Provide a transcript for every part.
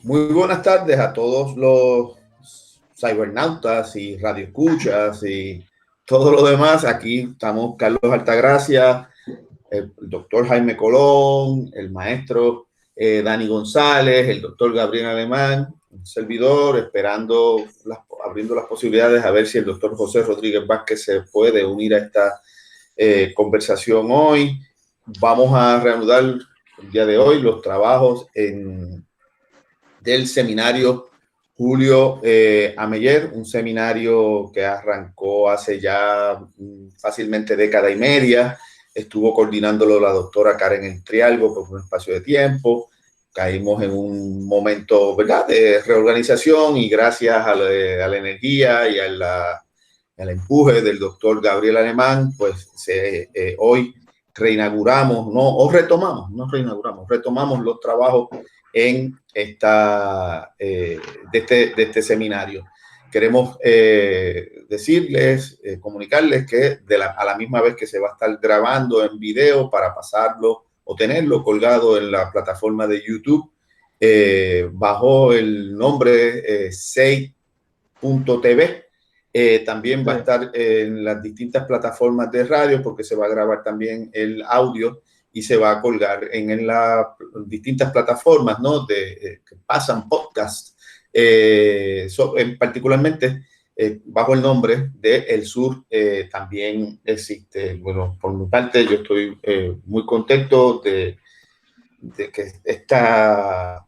Muy buenas tardes a todos los cibernautas y radioescuchas y todo lo demás. Aquí estamos Carlos Altagracia, el doctor Jaime Colón, el maestro Dani González, el doctor Gabriel Alemán, un servidor, abriendo las posibilidades a ver si el doctor José Rodríguez Vázquez se puede unir a esta conversación hoy. Vamos a reanudar el día de hoy los trabajos del seminario Julio Ameller, un seminario que arrancó hace ya fácilmente década y media. Estuvo coordinándolo la doctora Karen Entrialgo por un espacio de tiempo. Caímos en un momento, ¿verdad?, de reorganización, y gracias a la energía y al empuje del doctor Gabriel Alemán, pues hoy reinauguramos, retomamos los trabajos en de este seminario. Queremos comunicarles que a la misma vez que se va a estar grabando en video para pasarlo o tenerlo colgado en la plataforma de YouTube, bajo el nombre SEI.tv. También va a estar en las distintas plataformas de radio, porque se va a grabar también el audio y se va a colgar en las distintas plataformas, ¿no?, que pasan podcast, particularmente bajo el nombre de El Sur. También existe. Bueno, por mi parte, yo estoy muy contento de que esta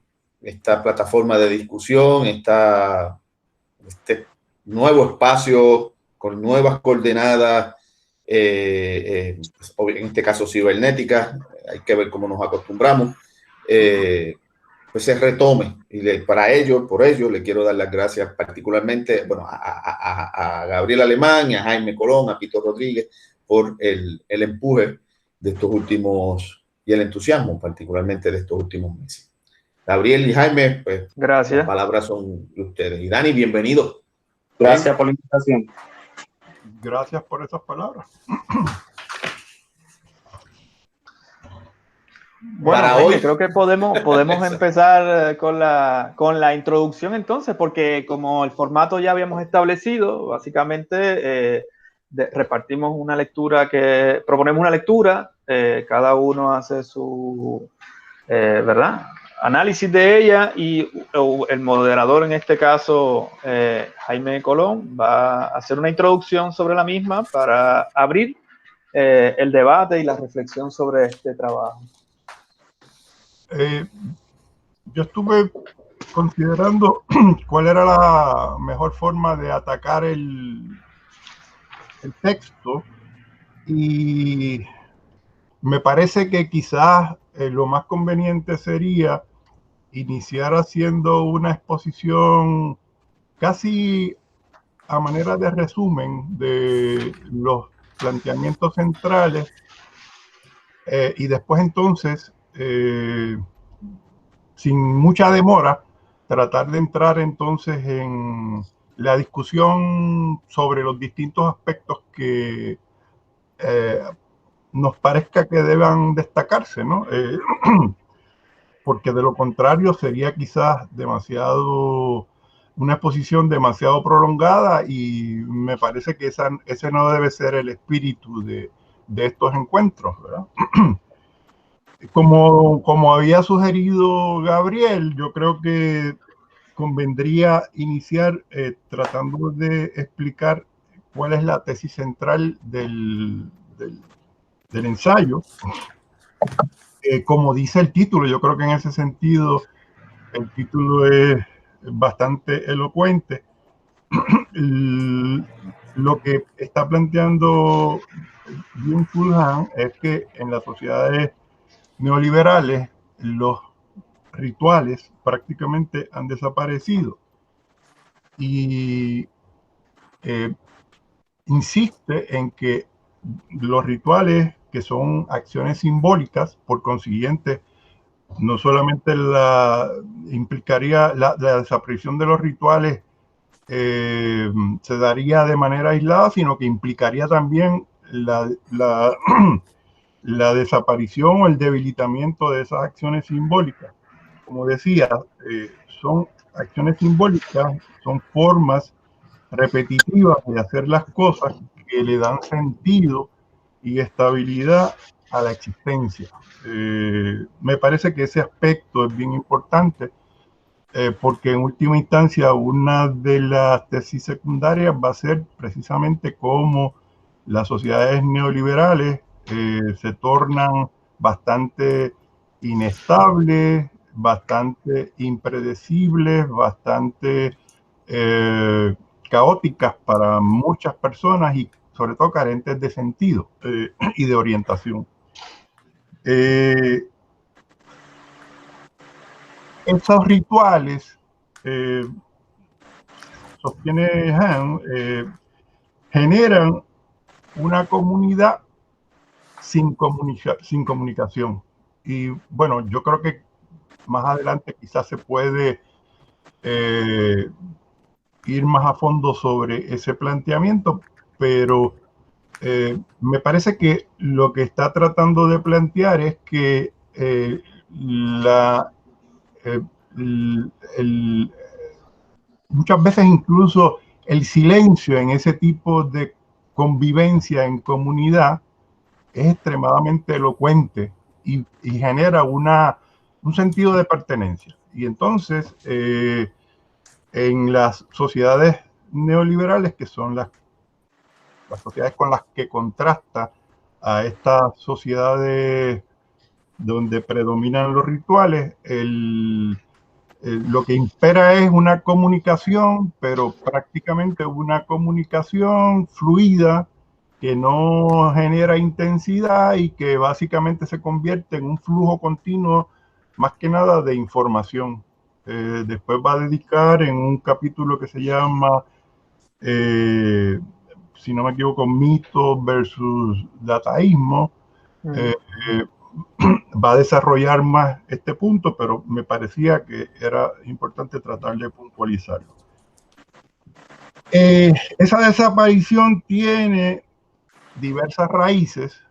plataforma de discusión, este nuevo espacio con nuevas coordenadas, en este caso cibernéticas, hay que ver cómo nos acostumbramos, pues se retome. Y por ello, le quiero dar las gracias particularmente, bueno, a Gabriel Alemán, a Jaime Colón, a Pito Rodríguez, por el empuje de estos últimos, y el entusiasmo particularmente de estos últimos meses. Gabriel y Jaime, pues gracias. Las palabras son de ustedes. Y Dani, bienvenido. Gracias por la invitación. Gracias por esas palabras. Bueno, Jaime, creo que podemos empezar con la introducción entonces, porque como el formato ya habíamos establecido, básicamente repartimos una lectura, proponemos una lectura, cada uno hace su, ¿verdad?, análisis de ella, y el moderador, en este caso Jaime Colón, va a hacer una introducción sobre la misma para abrir el debate y la reflexión sobre este trabajo. Yo estuve considerando cuál era la mejor forma de atacar el texto, y me parece que quizás lo más conveniente sería iniciar haciendo una exposición casi a manera de resumen de los planteamientos centrales, y después entonces, sin mucha demora, tratar de entrar entonces en la discusión sobre los distintos aspectos que nos parezca que deban destacarse, ¿no? Porque de lo contrario sería quizás una exposición demasiado prolongada, y me parece que ese no debe ser el espíritu de estos encuentros, ¿verdad? Como había sugerido Gabriel, yo creo que convendría iniciar tratando de explicar cuál es la tesis central del ensayo. Como dice el título, yo creo que en ese sentido el título es bastante elocuente. Lo que está planteando Byung-Chul Han es que en las sociedades neoliberales los rituales prácticamente han desaparecido, y insiste en que los rituales, que son acciones simbólicas, por consiguiente, no solamente implicaría la desaparición de los rituales, se daría de manera aislada, sino que implicaría también la desaparición o el debilitamiento de esas acciones simbólicas. como decía, son acciones simbólicas, son formas repetitivas de hacer las cosas que le dan sentido y estabilidad a la existencia. Me parece que ese aspecto es bien importante, porque en última instancia una de las tesis secundarias va a ser precisamente cómo las sociedades neoliberales se tornan bastante inestables, bastante impredecibles, bastante caóticas para muchas personas y sobre todo carentes de sentido y de orientación. Esos rituales, sostiene Han, generan una comunidad sin comunicación. Y bueno, yo creo que más adelante quizás se puede ir más a fondo sobre ese planteamiento, pero me parece que lo que está tratando de plantear es que muchas veces incluso el silencio en ese tipo de convivencia en comunidad es extremadamente elocuente y genera un sentido de pertenencia. Y entonces, en las sociedades neoliberales, que son las sociedades con las que contrasta a estas sociedades donde predominan los rituales, lo que impera es una comunicación, pero prácticamente una comunicación fluida que no genera intensidad y que básicamente se convierte en un flujo continuo, más que nada de información. Después va a dedicar en un capítulo que se llama, si no me equivoco, mito versus dataísmo. Va a desarrollar más este punto, pero me parecía que era importante tratar de puntualizarlo. Esa desaparición tiene diversas raíces,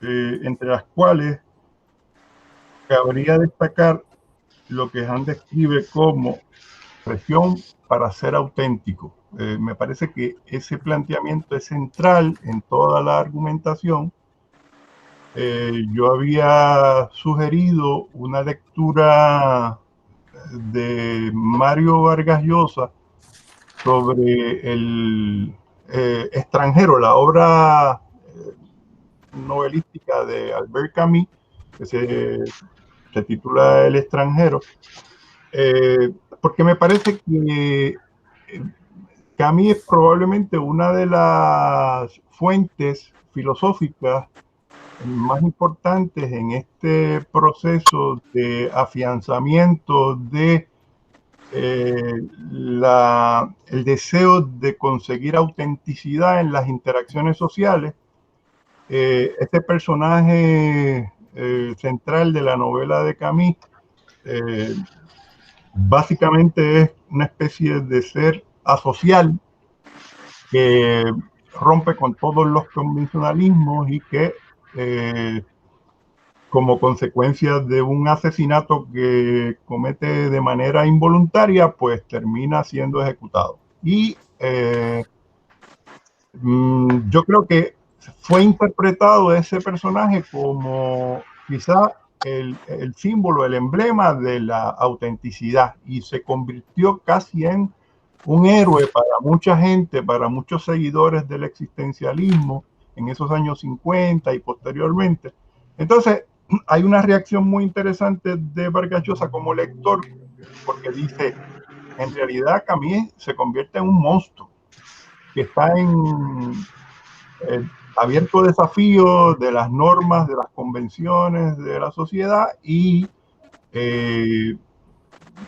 entre las cuales cabría destacar lo que Han describe como presión para ser auténtico. Me parece que ese planteamiento es central en toda la argumentación. Yo había sugerido una lectura de Mario Vargas Llosa sobre el extranjero, la obra novelística de Albert Camus, que se titula El extranjero, porque me parece que Camus es probablemente una de las fuentes filosóficas más importantes en este proceso de afianzamiento de el deseo de conseguir autenticidad en las interacciones sociales. Este personaje central de la novela de Camus básicamente es una especie de ser asocial que rompe con todos los convencionalismos y que como consecuencia de un asesinato que comete de manera involuntaria, pues termina siendo ejecutado. Y yo creo que fue interpretado ese personaje como quizá el símbolo, el emblema de la autenticidad, y se convirtió casi en un héroe para mucha gente, para muchos seguidores del existencialismo en esos años 50 y posteriormente. Entonces, hay una reacción muy interesante de Vargas Llosa como lector, porque dice, en realidad Camus se convierte en un monstruo que está en abierto desafío de las normas, de las convenciones de la sociedad, y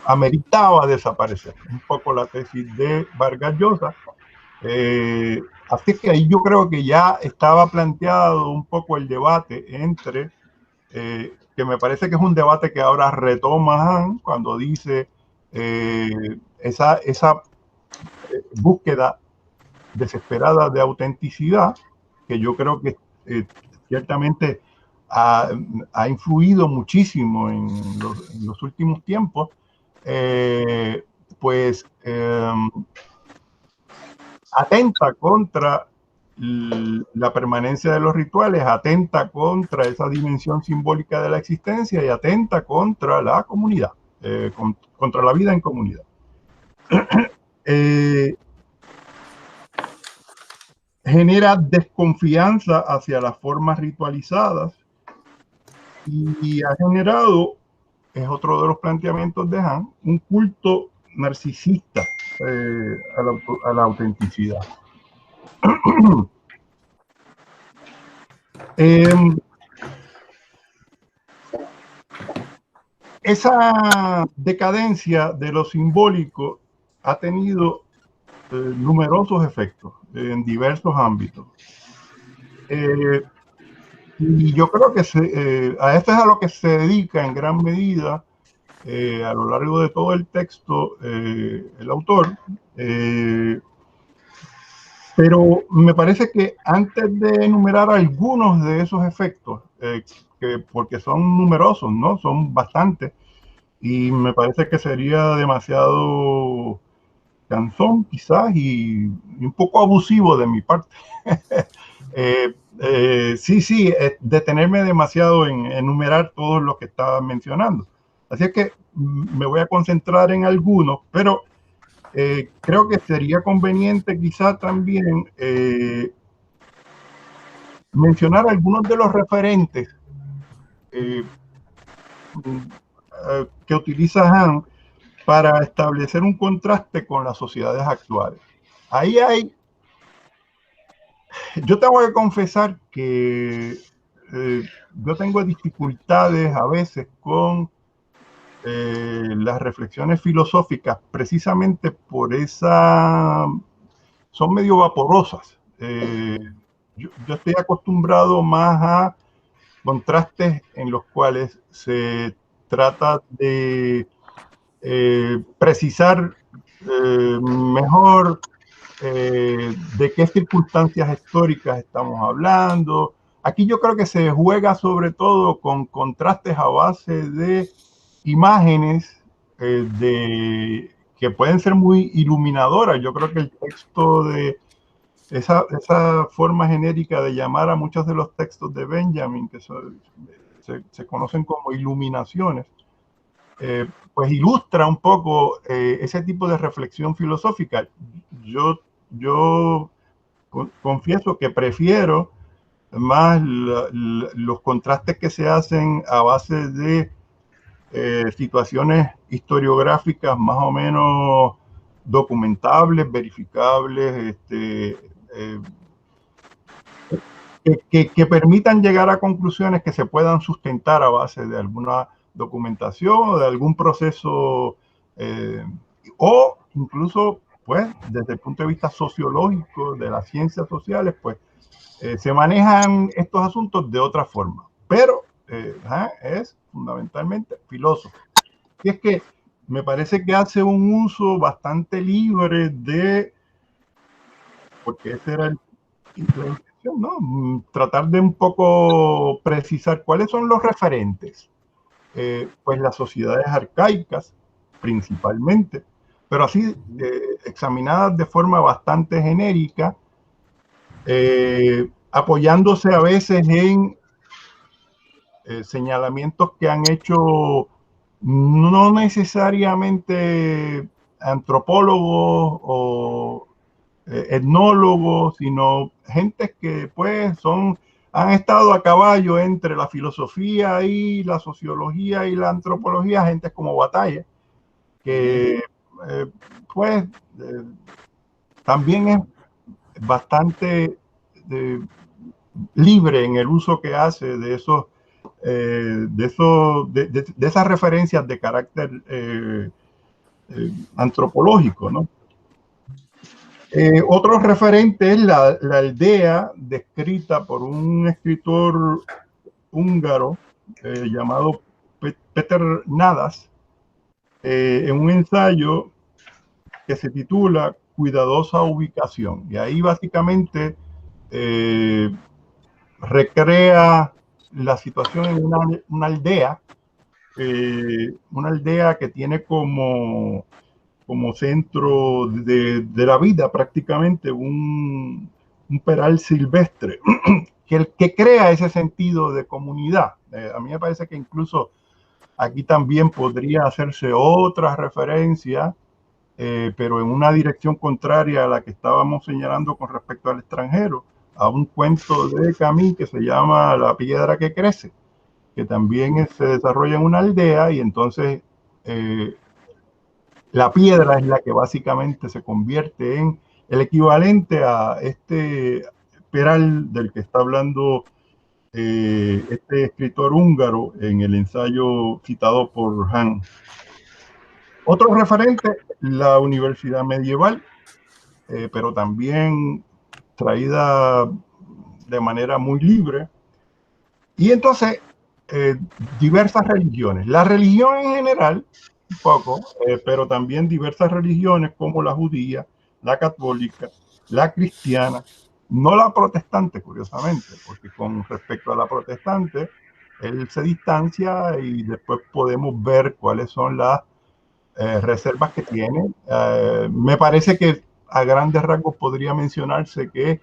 ameritaba desaparecer. Un poco la tesis de Vargas Llosa. Así que ahí yo creo que ya estaba planteado un poco el debate entre, que me parece que es un debate que ahora retoma Han cuando dice esa búsqueda desesperada de autenticidad, que yo creo que ciertamente ha influido muchísimo en los últimos tiempos, pues atenta contra la permanencia de los rituales, atenta contra esa dimensión simbólica de la existencia y atenta contra la comunidad, contra la vida en comunidad. Genera desconfianza hacia las formas ritualizadas y ha generado, es otro de los planteamientos de Hahn, un culto narcisista a la autenticidad. Esa decadencia de lo simbólico ha tenido numerosos efectos en diversos ámbitos. Y yo creo que a esto es a lo que se dedica en gran medida a lo largo de todo el texto el autor. Pero me parece que antes de enumerar algunos de esos efectos, porque son numerosos, ¿no? Son bastantes, y me parece que sería demasiado cansón quizás y un poco abusivo de mi parte. Detenerme demasiado en enumerar todos los que estaba mencionando. Así es que me voy a concentrar en algunos, pero creo que sería conveniente quizá también mencionar algunos de los referentes que utiliza Hahn para establecer un contraste con las sociedades actuales. Yo tengo que confesar que yo tengo dificultades a veces con las reflexiones filosóficas, precisamente por son medio vaporosas. Yo estoy acostumbrado más a contrastes en los cuales se trata de precisar mejor de qué circunstancias históricas estamos hablando. Aquí yo creo que se juega sobre todo con contrastes a base de imágenes que pueden ser muy iluminadoras. Yo creo que el texto de esa forma genérica de llamar a muchos de los textos de Benjamin, que se conocen como iluminaciones, pues ilustra un poco ese tipo de reflexión filosófica. Yo confieso que prefiero más los contrastes que se hacen a base de situaciones historiográficas más o menos documentables, verificables, que permitan llegar a conclusiones que se puedan sustentar a base de alguna documentación o de algún proceso o incluso pues desde el punto de vista sociológico de las ciencias sociales pues se manejan estos asuntos de otra forma, pero es fundamentalmente filósofo. Y es que me parece que hace un uso bastante libre porque ese era la intención, ¿no? Tratar de un poco precisar cuáles son los referentes. Pues las sociedades arcaicas, principalmente, pero así examinadas de forma bastante genérica, apoyándose a veces en señalamientos que han hecho no necesariamente antropólogos o etnólogos, sino gente que pues han estado a caballo entre la filosofía y la sociología y la antropología, gente como Bataille, que también es bastante libre en el uso que hace de esas referencias de carácter antropológico, ¿no? Otro referente es la aldea descrita por un escritor húngaro llamado Peter Nadas en un ensayo que se titula Cuidadosa ubicación. Y ahí básicamente recrea la situación en una aldea que tiene como centro de la vida prácticamente un peral silvestre que crea ese sentido de comunidad. A mí me parece que incluso aquí también podría hacerse otra referencia, pero en una dirección contraria a la que estábamos señalando con respecto al extranjero, a un cuento de Camus que se llama La piedra que crece, que también se desarrolla en una aldea, y entonces la piedra es la que básicamente se convierte en el equivalente a este peral del que está hablando este escritor húngaro en el ensayo citado por Hahn. Otro referente, la universidad medieval, pero también traída de manera muy libre. Y entonces, diversas religiones. La religión en general, un poco, pero también diversas religiones como la judía, la católica, la cristiana, no la protestante, curiosamente, porque con respecto a la protestante, él se distancia y después podemos ver cuáles son las reservas que tiene. Me parece que a grandes rasgos podría mencionarse que,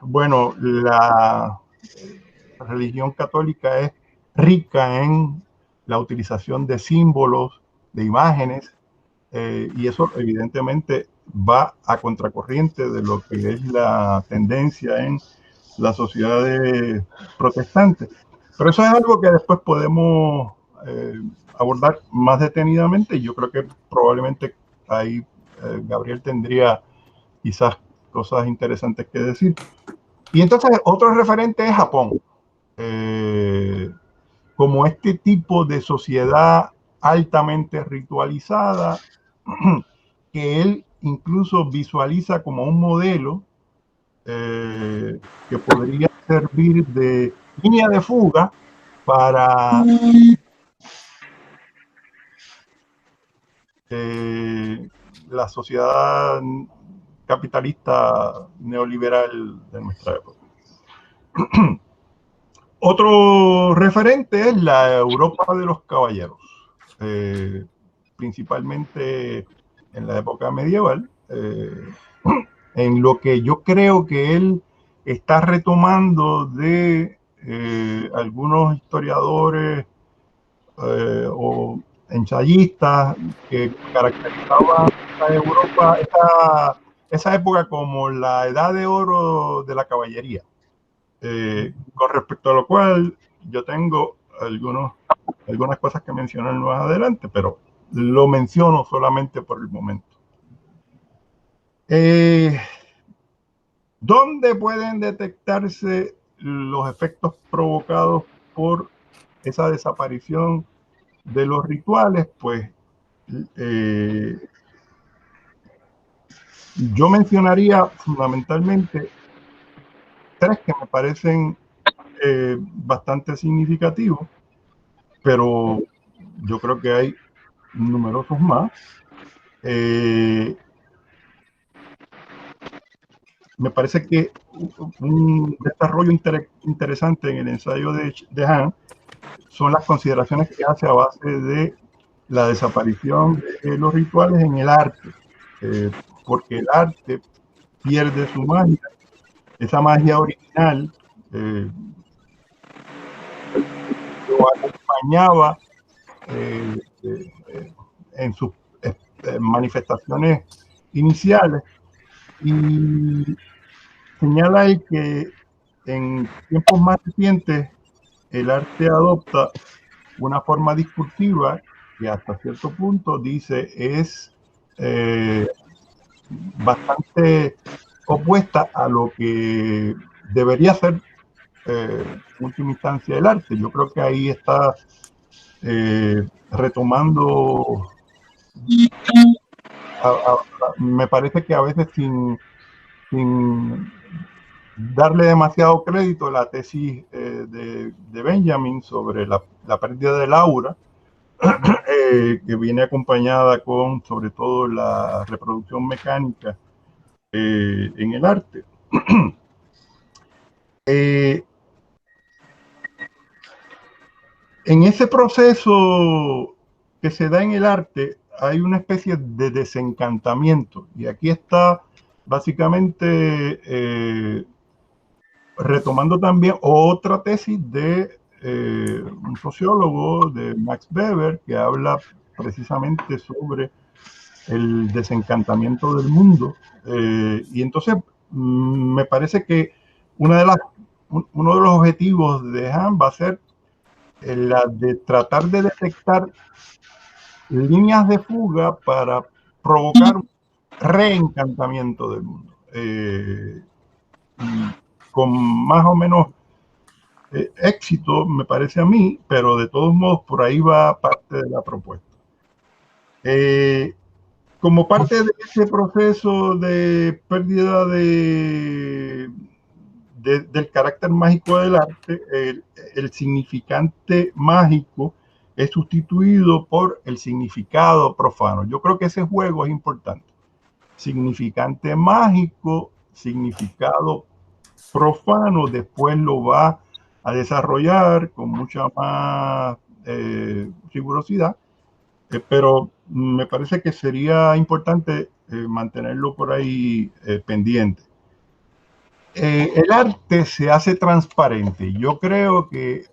bueno, la religión católica es rica en la utilización de símbolos, de imágenes, y eso evidentemente va a contracorriente de lo que es la tendencia en las sociedades protestantes. Pero eso es algo que después podemos abordar más detenidamente. Yo creo que probablemente ahí Gabriel tendría quizás cosas interesantes que decir. Y entonces otro referente es Japón. Como este tipo de sociedad altamente ritualizada, que él incluso visualiza como un modelo que podría servir de línea de fuga para la sociedad capitalista neoliberal de nuestra época. Otro referente es la Europa de los caballeros, principalmente en la época medieval, en lo que yo creo que él está retomando de algunos historiadores o ensayistas que caracterizaban a Europa, esa época, como la edad de oro de la caballería. Con respecto a lo cual yo tengo algunas cosas que mencionar más adelante, pero lo menciono solamente por el momento. ¿Dónde pueden detectarse los efectos provocados por esa desaparición de los rituales? Pues yo mencionaría fundamentalmente tres que me parecen bastante significativos, pero yo creo que hay numerosos más. Me parece que un desarrollo interesante en el ensayo de Hahn son las consideraciones que hace a base de la desaparición de los rituales en el arte, porque el arte pierde su magia, esa magia original lo acompañaba en sus manifestaciones iniciales, y señala él que en tiempos más recientes el arte adopta una forma discursiva que hasta cierto punto dice es bastante opuesta a lo que debería ser en última instancia el arte. Yo creo que ahí está retomando, me parece que a veces sin darle demasiado crédito, la tesis de Benjamin sobre la pérdida del aura, que viene acompañada con, sobre todo, la reproducción mecánica en el arte. En ese proceso que se da en el arte hay una especie de desencantamiento, y aquí está básicamente retomando también otra tesis de un sociólogo, de Max Weber, que habla precisamente sobre el desencantamiento del mundo. Y entonces me parece que uno de los objetivos de Han va a ser la de tratar de detectar líneas de fuga para provocar un reencantamiento del mundo. Con más o menos éxito, me parece a mí, pero de todos modos por ahí va parte de la propuesta. Como parte de ese proceso de pérdida del carácter mágico del arte, el significante mágico es sustituido por el significado profano. Yo creo que ese juego es importante. Significante mágico, significado profano, después lo va a desarrollar con mucha más rigurosidad, pero me parece que sería importante mantenerlo por ahí pendiente. El arte se hace transparente. Yo creo que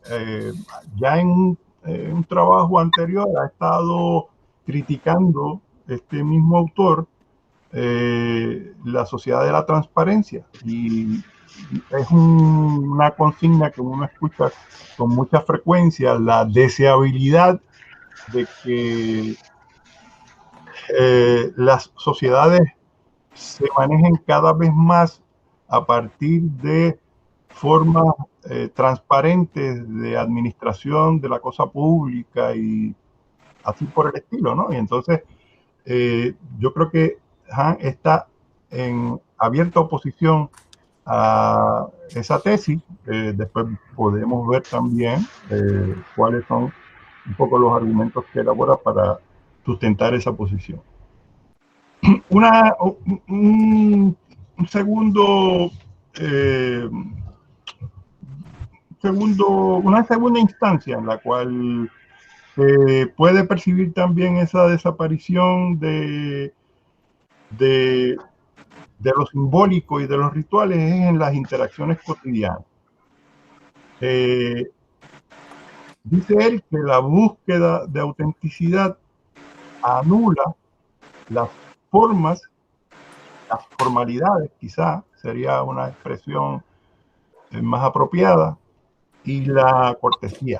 ya en un trabajo anterior ha estado criticando este mismo autor la sociedad de la transparencia, y es una consigna que uno escucha con mucha frecuencia, la deseabilidad de que las sociedades se manejen cada vez más a partir de formas transparentes de administración de la cosa pública y así por el estilo, ¿no? Y entonces yo creo que Han está en abierta oposición a esa tesis. Después podemos ver también cuáles son un poco los argumentos que elabora para sustentar esa posición. Una segunda instancia en la cual puede percibir también esa desaparición de lo simbólico y de los rituales es en las interacciones cotidianas. Dice él que la búsqueda de autenticidad anula las formas, las formalidades, quizá sería una expresión más apropiada, y la cortesía.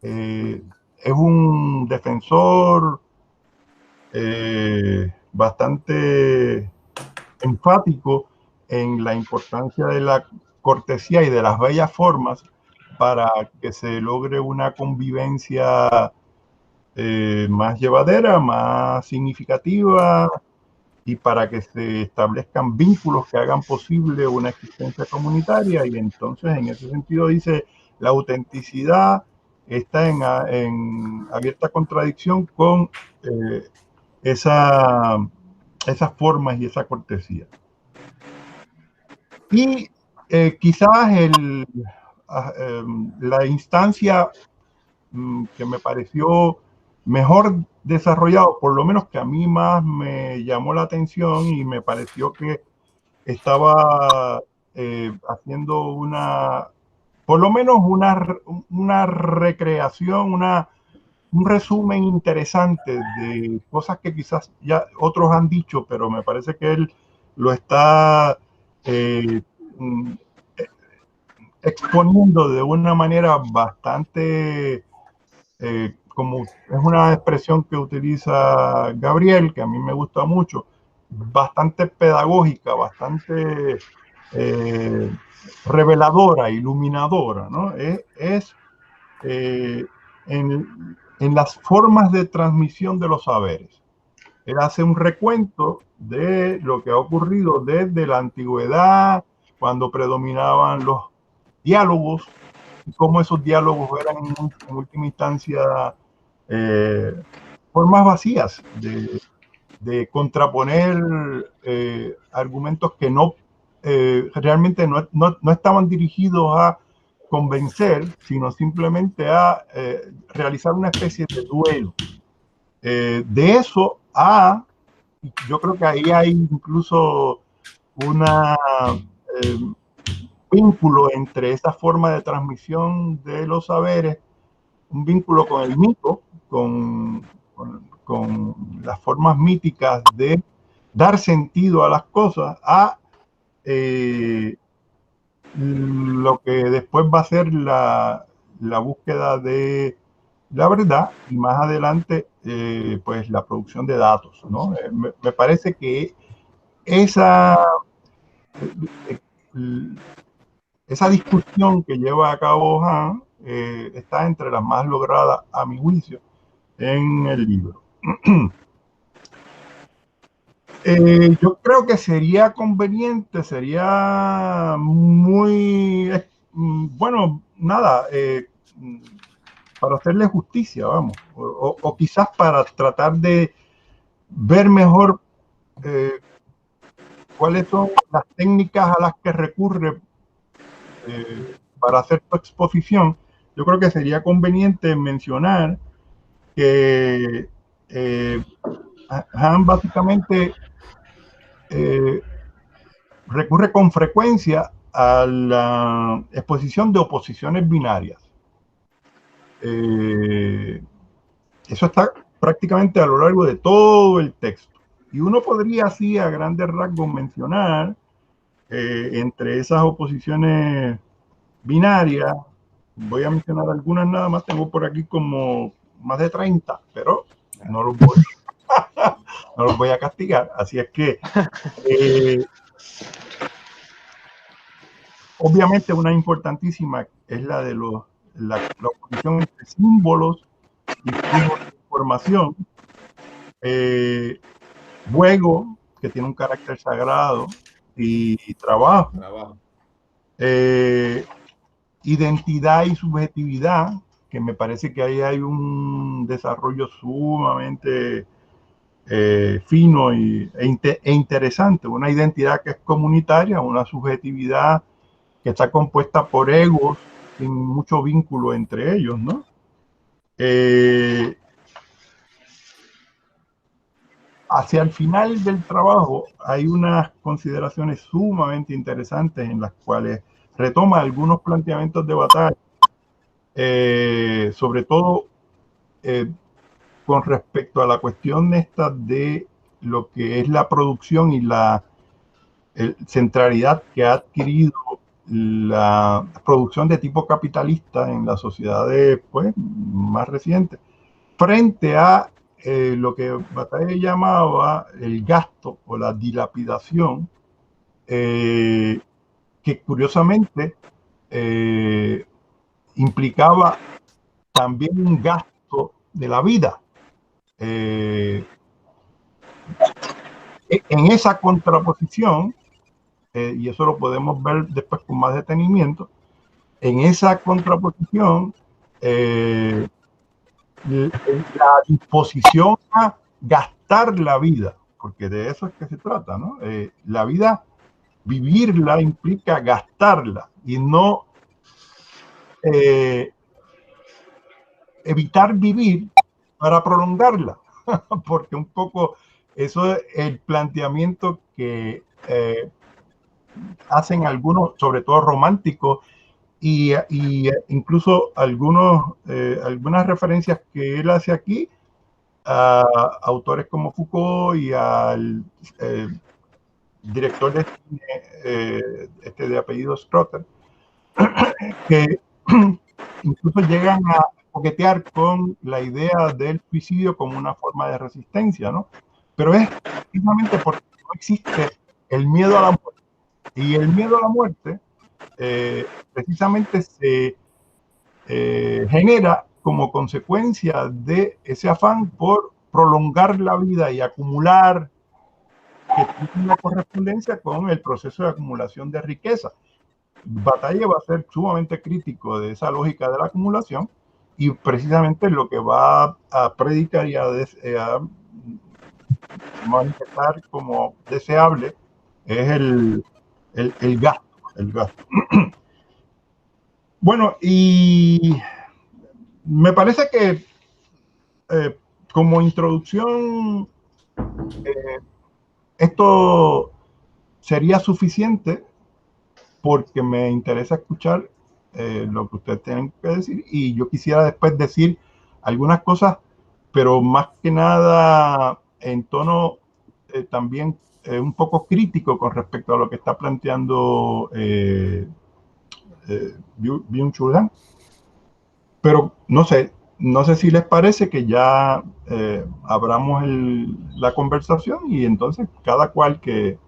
Es un defensor bastante enfático en la importancia de la cortesía y de las bellas formas para que se logre una convivencia más llevadera, más significativa, y para que se establezcan vínculos que hagan posible una existencia comunitaria. Y entonces, en ese sentido, dice, la autenticidad está en abierta contradicción con esas formas y esa cortesía. Y quizás la instancia que me pareció mejor desarrollado, por lo menos que a mí más me llamó la atención y me pareció que estaba haciendo por lo menos una recreación, un resumen interesante de cosas que quizás ya otros han dicho, pero me parece que él lo está exponiendo de una manera bastante, como es una expresión que utiliza Gabriel, que a mí me gusta mucho, bastante pedagógica, bastante reveladora, iluminadora, ¿no? En las formas de transmisión de los saberes. Él hace un recuento de lo que ha ocurrido desde la antigüedad, cuando predominaban los diálogos, y cómo esos diálogos eran en última instancia formas vacías de contraponer argumentos que realmente no estaban dirigidos a convencer, sino simplemente a realizar una especie de duelo. De eso a, yo creo que ahí hay incluso una vínculo entre esa forma de transmisión de los saberes, un vínculo con el mito, con las formas míticas de dar sentido a las cosas, a lo que después va a ser la búsqueda de la verdad y más adelante pues la producción de datos, ¿no? Me parece que esa discusión que lleva a cabo Han está entre las más logradas a mi juicio en el libro. Yo creo que sería conveniente, sería muy, bueno, nada, para hacerle justicia, vamos, o quizás para tratar de ver mejor cuáles son las técnicas a las que recurre para hacer tu exposición. Yo creo que sería conveniente mencionar que Han básicamente recurre con frecuencia a la exposición de oposiciones binarias. Eso está prácticamente a lo largo de todo el texto. Y uno podría así a grandes rasgos mencionar entre esas oposiciones binarias, voy a mencionar algunas nada más, tengo por aquí como más de 30, pero no los voy a castigar. Así es que obviamente una importantísima es la de la oposición entre símbolos y flujos de información. Juego, que tiene un carácter sagrado, y trabajo. Identidad y subjetividad, que me parece que ahí hay un desarrollo sumamente fino e interesante. Una identidad que es comunitaria, una subjetividad que está compuesta por egos sin mucho vínculo entre ellos, ¿no? Hacia el final del trabajo hay unas consideraciones sumamente interesantes en las cuales retoma algunos planteamientos de batalla, sobre todo con respecto a la cuestión esta de lo que es la producción y la centralidad que ha adquirido la producción de tipo capitalista en las sociedades pues, más recientes, frente a lo que Bataille llamaba el gasto o la dilapidación, que curiosamente implicaba también un gasto de la vida. En esa contraposición, y eso lo podemos ver después con más detenimiento, en esa contraposición, la disposición a gastar la vida, porque de eso es que se trata, ¿no? La vida, vivirla implica gastarla y no evitar vivir para prolongarla, porque un poco eso es el planteamiento que hacen algunos, sobre todo románticos, y incluso algunas referencias que él hace aquí a autores como Foucault y al director de cine de apellido Strotter, que incluso llegan a coquetear con la idea del suicidio como una forma de resistencia, ¿no? Pero es precisamente porque no existe el miedo a la muerte. Y el miedo a la muerte precisamente se genera como consecuencia de ese afán por prolongar la vida y acumular, que tiene una correspondencia con el proceso de acumulación de riqueza. Bataille va a ser sumamente crítico de esa lógica de la acumulación y precisamente lo que va a predicar y a manifestar como deseable es el gasto. Bueno, y me parece que como introducción esto sería suficiente porque me interesa escuchar lo que ustedes tienen que decir y yo quisiera después decir algunas cosas, pero más que nada en tono también un poco crítico con respecto a lo que está planteando Byung-Chul Han. Pero no sé si les parece que ya abramos la conversación y entonces cada cual que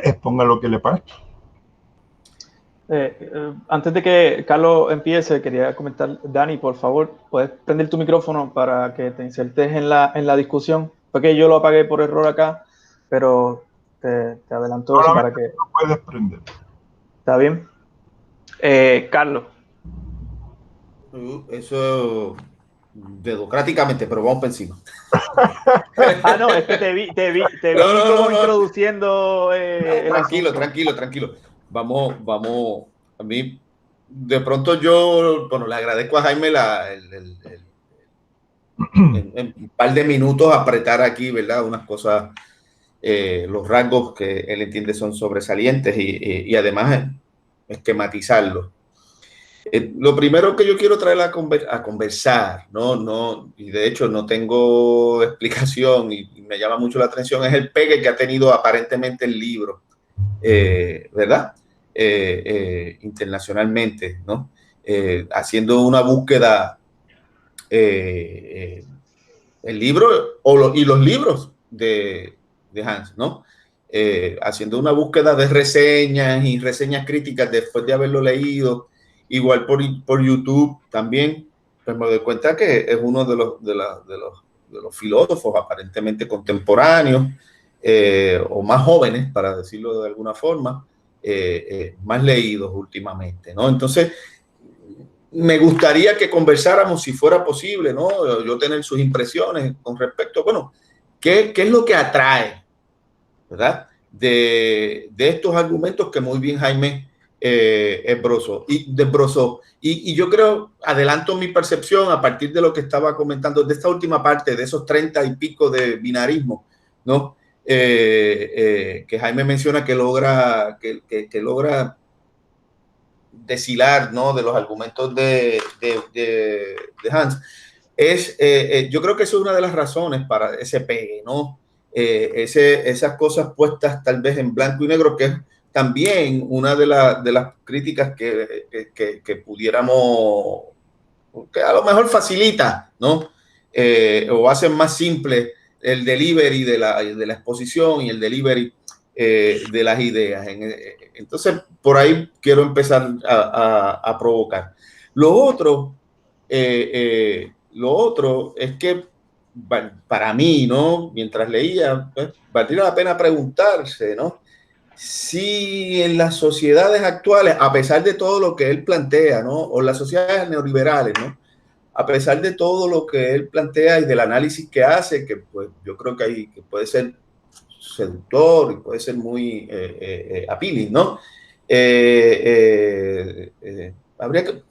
exponga lo que le parezca. Antes de que Carlos empiece, quería comentar, Dani, por favor, puedes prender tu micrófono para que te insertes en la discusión. Porque yo lo apagué por error acá, pero te adelanto eso para que... No puedes prender. ¿Está bien? Carlos. Eso democráticamente, pero vamos por encima. No, es que te vi como introduciendo. Tranquilo. Vamos. A mí, de pronto yo, bueno, le agradezco a Jaime en un par de minutos apretar aquí, ¿verdad? Unas cosas, los rasgos que él entiende son sobresalientes y además esquematizarlos. Lo primero que yo quiero traer a conversar, y de hecho no tengo explicación y me llama mucho la atención, es el pegue que ha tenido aparentemente el libro, ¿verdad? Internacionalmente, ¿no? Haciendo una búsqueda, el libro y los libros de Hans, ¿no? Haciendo una búsqueda de reseñas y reseñas críticas después de haberlo leído. Igual por YouTube también, pues me doy cuenta que es uno de los filósofos aparentemente contemporáneos o más jóvenes, para decirlo de alguna forma, más leídos últimamente, ¿no? Entonces, me gustaría que conversáramos, si fuera posible, ¿no? Yo tener sus impresiones con respecto, bueno, ¿qué es lo que atrae, ¿verdad? De estos argumentos que muy bien Jaime desbrozó. Y yo creo, adelanto mi percepción a partir de lo que estaba comentando, de esta última parte, de esos 30 y pico de binarismo, ¿no? Que Jaime menciona que logra deshilar, ¿no? De los argumentos de Hans. Yo creo que eso es una de las razones para ese pegue, ¿no? Esas cosas puestas tal vez en blanco y negro, que es también una de las críticas que pudiéramos, que a lo mejor facilita, ¿no? O hacen más simple el delivery de la exposición y el delivery de las ideas. Entonces, por ahí quiero empezar a provocar. Lo otro es que para mí, ¿no? Mientras leía, pues, valdría la pena preguntarse, ¿no? Si en las sociedades actuales, a pesar de todo lo que él plantea, ¿no? O las sociedades neoliberales, ¿no? A pesar de todo lo que él plantea y del análisis que hace, que pues yo creo que puede ser seductor y puede ser muy appealing, ¿no? Habría que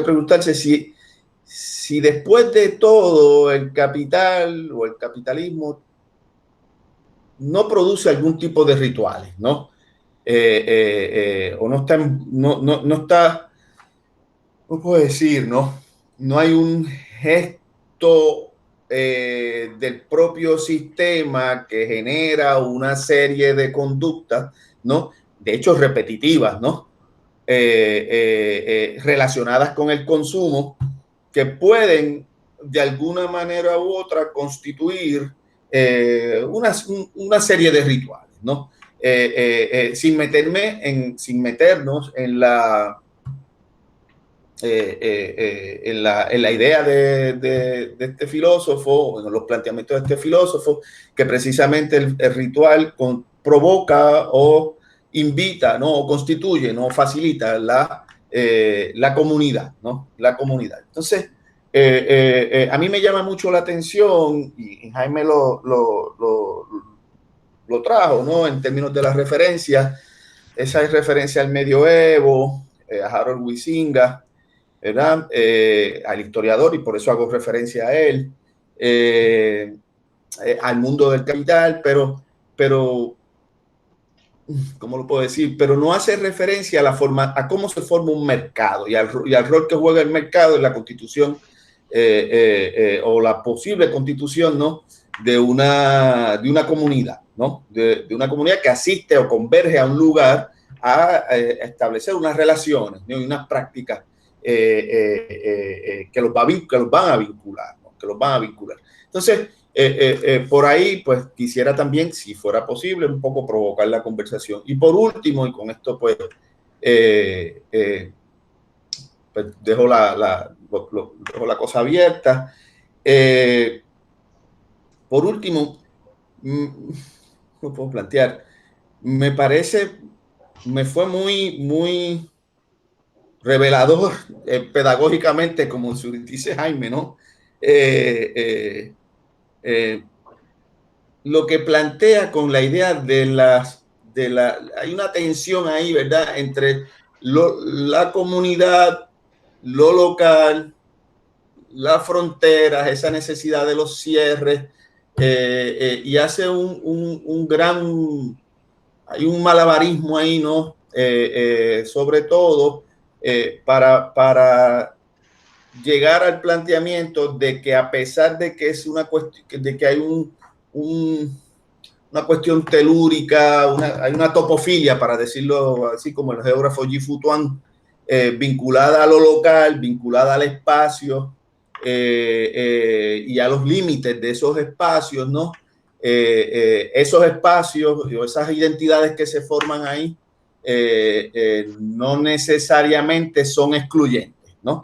preguntarse si después de todo el capital o el capitalismo no produce algún tipo de rituales, ¿no? O no está, ¿cómo puedo decir, no? No hay un gesto del propio sistema que genera una serie de conductas, ¿no? De hecho, repetitivas, ¿no? Relacionadas con el consumo, que pueden de alguna manera u otra constituir una serie de rituales, ¿no? Sin meternos en la idea de este filósofo, en los planteamientos de este filósofo, que precisamente el ritual provoca o invita, ¿no? O constituye, ¿no? Facilita la comunidad, ¿no? La comunidad. Entonces, a mí me llama mucho la atención, y Jaime lo trajo, ¿no? En términos de las referencias, esa es referencia al medioevo, a Harold Huizinga, ¿verdad? Al historiador, y por eso hago referencia a él, al mundo del capital, pero, ¿cómo lo puedo decir? Pero no hace referencia a la forma, a cómo se forma un mercado y al rol que juega el mercado en la constitución o la posible constitución, ¿no? de una comunidad, ¿no? De una comunidad que asiste o converge a un lugar a establecer unas relaciones, ¿no? Y unas prácticas que los van a vincular, ¿no? Que los van a vincular. Entonces, por ahí, pues quisiera también, si fuera posible, un poco provocar la conversación. Y por último, y con esto pues, pues dejo dejo la cosa abierta. Por último, no puedo plantear, me fue muy revelador pedagógicamente, como dice Jaime, ¿no? Lo que plantea con la idea hay una tensión ahí, ¿verdad? Entre la comunidad, lo local, las fronteras, esa necesidad de los cierres, y hace hay un malabarismo ahí, ¿no? Sobre todo para llegar al planteamiento de que a pesar de que es una cuestión, de que hay una cuestión telúrica, hay una topofilia, para decirlo así como el geógrafo G. Futuan, vinculada a lo local, vinculada al espacio y a los límites de esos espacios, ¿no? Esos espacios o esas identidades que se forman ahí no necesariamente son excluyentes, ¿no?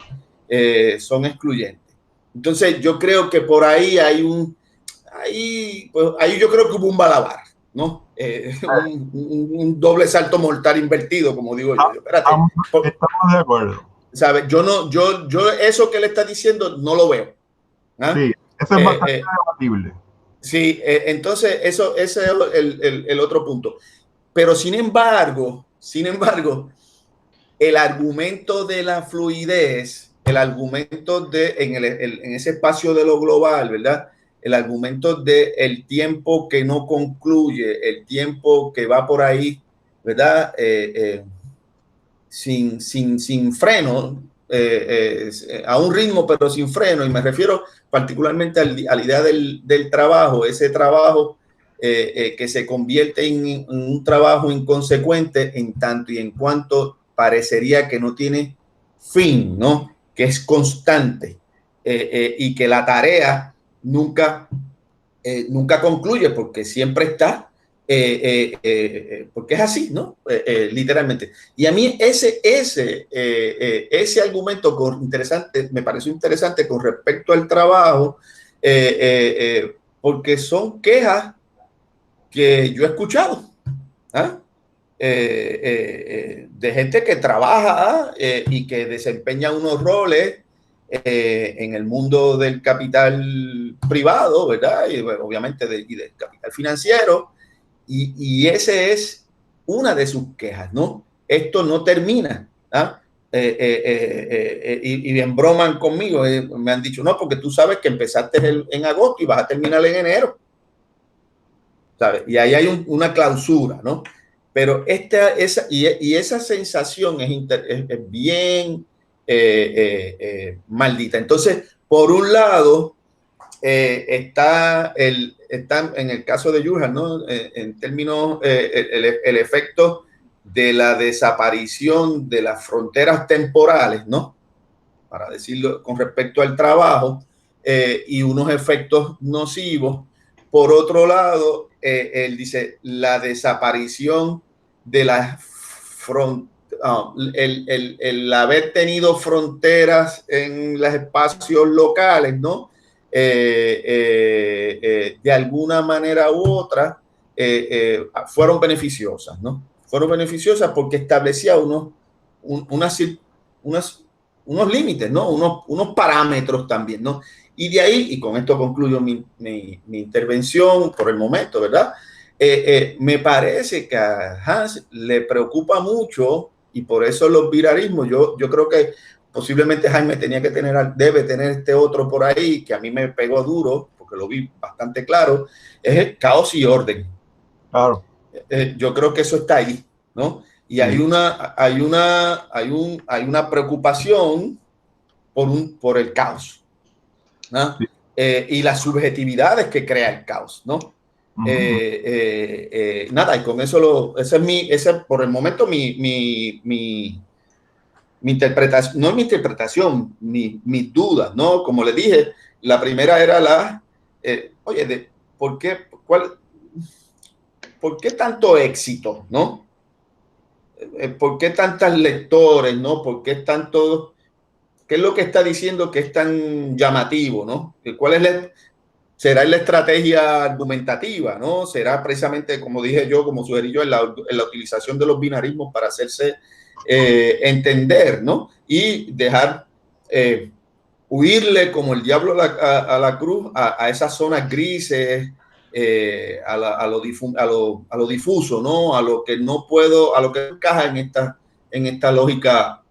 Son excluyentes. Entonces, yo creo que por ahí ahí yo creo que hubo un malabar, ¿no? Un doble salto mortal invertido, como digo yo. Espérate, estamos de acuerdo. ¿Sabes? Yo eso que le está diciendo no lo veo. ¿Ah? Sí, eso es bastante debatible. Sí, entonces ese es el otro punto. Pero sin embargo, el argumento de la fluidez, el argumento en ese espacio de lo global, ¿verdad? El argumento de el tiempo que no concluye, el tiempo que va por ahí, ¿verdad? Sin freno, a un ritmo, pero sin freno, y me refiero particularmente a la idea del trabajo, ese trabajo que se convierte en un trabajo inconsecuente en tanto y en cuanto parecería que no tiene fin, ¿no? Que es constante y que la tarea nunca concluye porque siempre está, porque es así, ¿no? Literalmente. Y a mí ese argumento interesante, me pareció interesante con respecto al trabajo, porque son quejas que yo he escuchado, ¿ah? De gente que trabaja y que desempeña unos roles en el mundo del capital privado, ¿verdad? Y bueno, obviamente del capital financiero, y ese es una de sus quejas, ¿no? Esto no termina, ¿ah? Y embroman conmigo, me han dicho, no, porque tú sabes que empezaste en agosto y vas a terminar en enero, ¿sabes? Y ahí hay una clausura, ¿no? Pero esa sensación es bien maldita. Entonces, por un lado, está en el caso de Yuja, ¿no? En términos, el efecto de la desaparición de las fronteras temporales, ¿no? Para decirlo con respecto al trabajo, y unos efectos nocivos. Por otro lado, él dice la desaparición de las fronteras, el haber tenido fronteras en los espacios locales, ¿no? De alguna manera u otra, fueron beneficiosas, ¿no? Fueron beneficiosas porque establecía unos límites, ¿no? Unos parámetros también, ¿no? Y de ahí, y con esto concluyo mi intervención por el momento, ¿verdad? Me parece que a Hans le preocupa mucho Y por eso los binarismos, yo creo que posiblemente Jaime debe tener este otro por ahí, que a mí me pegó duro, porque lo vi bastante claro, es el caos y orden. Claro. Yo creo que eso está ahí, ¿no? Y hay una preocupación por el caos, ¿no? Sí. Y las subjetividades que crea el caos, ¿no? Nada, y con eso ese por el momento mi interpretación, no mi interpretación, mis dudas, ¿no? Como le dije, la primera era ¿por qué tanto éxito, no? ¿Por qué tantos lectores, no? ¿Por qué tanto? ¿Qué es lo que está diciendo que es tan llamativo, no? ¿Será la estrategia argumentativa, no? ¿Será precisamente, como dije yo, como sugerí yo, en la utilización de los binarismos para hacerse entender, ¿no? Y dejar huirle como el diablo a la cruz a esas zonas grises, a lo difuso, ¿no? A lo que no puedo, a lo que encaja en esta lógica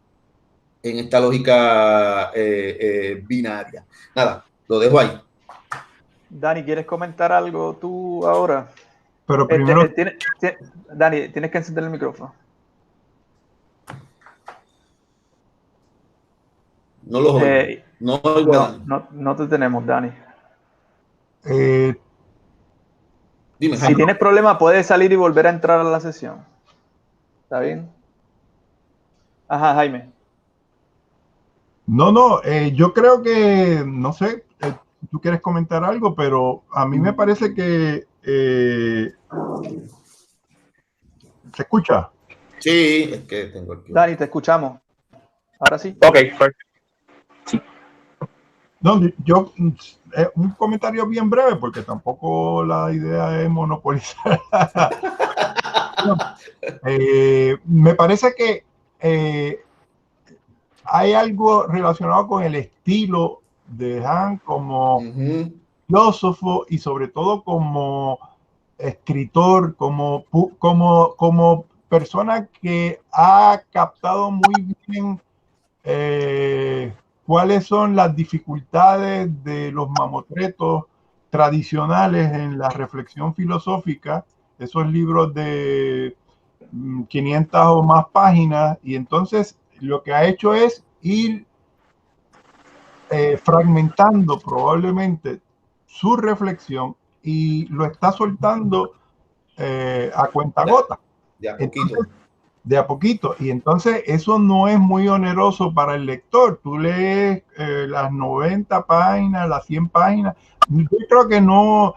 binaria. Nada, lo dejo ahí. Dani, ¿quieres comentar algo tú ahora? Pero primero... Dani, tienes que encender el micrófono. No lo oigo. No te tenemos, Dani. Dime, si tienes problema, puedes salir y volver a entrar a la sesión. ¿Está bien? Ajá, Jaime. No, yo creo que, no sé, tú quieres comentar algo, pero a mí me parece que ¿se escucha? Sí, es que tengo aquí. Dani, te escuchamos. Ahora sí. Ok, perfecto. Sí. No, yo un comentario bien breve, porque tampoco la idea es monopolizar. Me parece que hay algo relacionado con el estilo de Han como filósofo y sobre todo como escritor, como persona que ha captado muy bien cuáles son las dificultades de los mamotretos tradicionales en la reflexión filosófica, esos libros de 500 o más páginas, y entonces lo que ha hecho es ir fragmentando probablemente su reflexión y lo está soltando a cuentagotas. De a poquito. Y entonces eso no es muy oneroso para el lector. Tú lees las 90 páginas, las 100 páginas. Yo creo que no,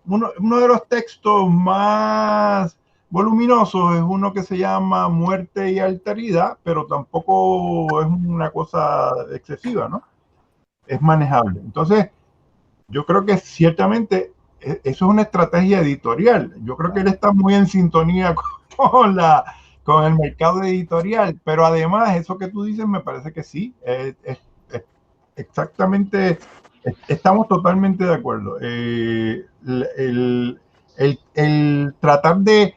uno de los textos más voluminosos es uno que se llama Muerte y Alteridad, pero tampoco es una cosa excesiva, ¿no? Es manejable. Entonces, yo creo que ciertamente eso es una estrategia editorial. Yo creo que él está muy en sintonía con el mercado editorial, pero además eso que tú dices me parece que sí, exactamente, estamos totalmente de acuerdo. El tratar de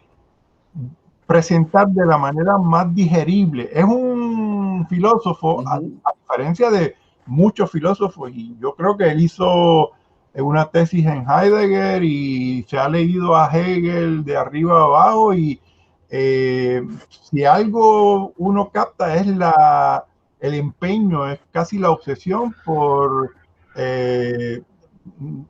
presentar de la manera más digerible, es un filósofo, a diferencia de muchos filósofos, y yo creo que él hizo una tesis en Heidegger y se ha leído a Hegel de arriba a abajo, y si algo uno capta es el empeño, es casi la obsesión por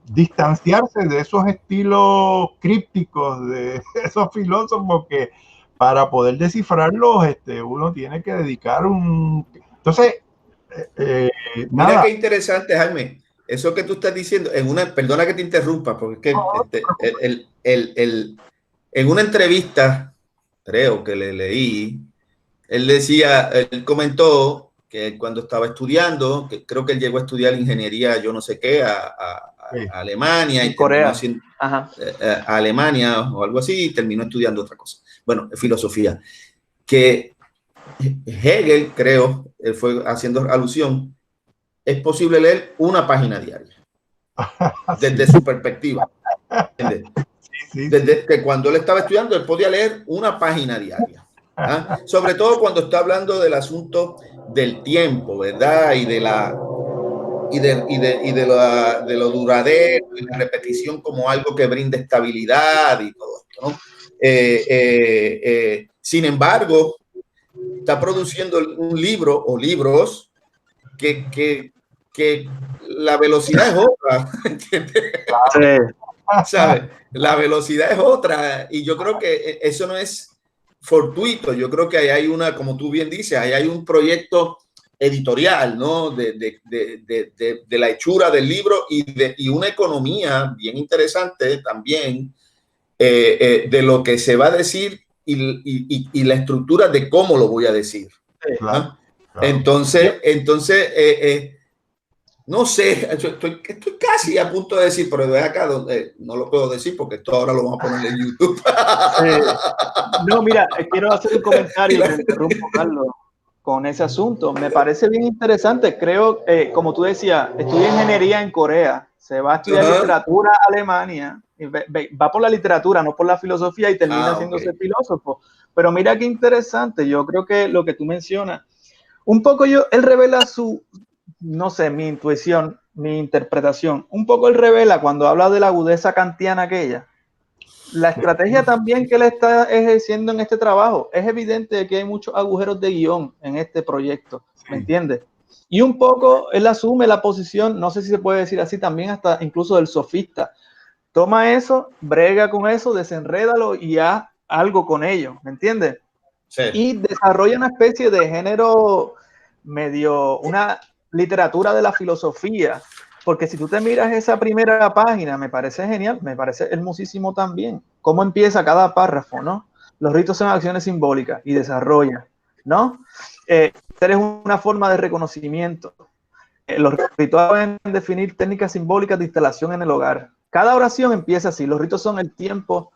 distanciarse de esos estilos crípticos de esos filósofos que para poder descifrarlos uno tiene que dedicar Entonces, mira qué interesante, Jaime, eso que tú estás diciendo, perdona que te interrumpa, porque en una entrevista, creo que le leí, él comentó que cuando estaba estudiando, que creo que él llegó a estudiar ingeniería, yo no sé qué, a Alemania, y Corea, a Alemania o algo así, y terminó estudiando otra cosa. Bueno, filosofía. Que Hegel, creo, él fue haciendo alusión, es posible leer una página diaria, desde su perspectiva. Desde que cuando él estaba estudiando, él podía leer una página diaria. ¿Ah? Sobre todo cuando está hablando del asunto del tiempo, ¿verdad? Y de lo duradero y la repetición como algo que brinda estabilidad y todo esto, ¿no? Sin embargo, está produciendo un libro o libros que la velocidad es otra, ¿entiendes? ¿Sabes? La velocidad es otra y yo creo que eso no es fortuito. Yo creo que ahí hay una, como tú bien dices, ahí hay un proyecto editorial, ¿no? De la hechura del libro y una economía bien interesante también de lo que se va a decir y la estructura de cómo lo voy a decir. Claro, claro. Entonces, no sé, estoy casi a punto de decir, pero de acá donde no lo puedo decir porque esto ahora lo vamos a poner en YouTube. No, mira, quiero hacer un comentario, te interrumpo, Carlos, con ese asunto. Me parece bien interesante. Creo, como tú decías, estudia ingeniería en Corea, se va a estudiar literatura a Alemania, y va por la literatura, no por la filosofía, y termina haciéndose filósofo. Pero mira qué interesante, yo creo que lo que tú mencionas, un poco él revela no sé, mi intuición, mi interpretación, un poco él revela cuando habla de la agudeza kantiana aquella. La estrategia también que él está ejerciendo en este trabajo, es evidente que hay muchos agujeros de guión en este proyecto, ¿me entiendes? Y un poco él asume la posición, no sé si se puede decir así también, hasta incluso del sofista. Toma eso, brega con eso, desenrédalo y haz algo con ello, ¿me entiendes? Sí. Y desarrolla una especie de género medio, una literatura de la filosofía, porque si tú te miras esa primera página, me parece genial, me parece hermosísimo también, cómo empieza cada párrafo, ¿no? Los ritos son acciones simbólicas y desarrolla, ¿no? Eres una forma de reconocimiento. Los rituales deben definir técnicas simbólicas de instalación en el hogar. Cada oración empieza así, los ritos son al tiempo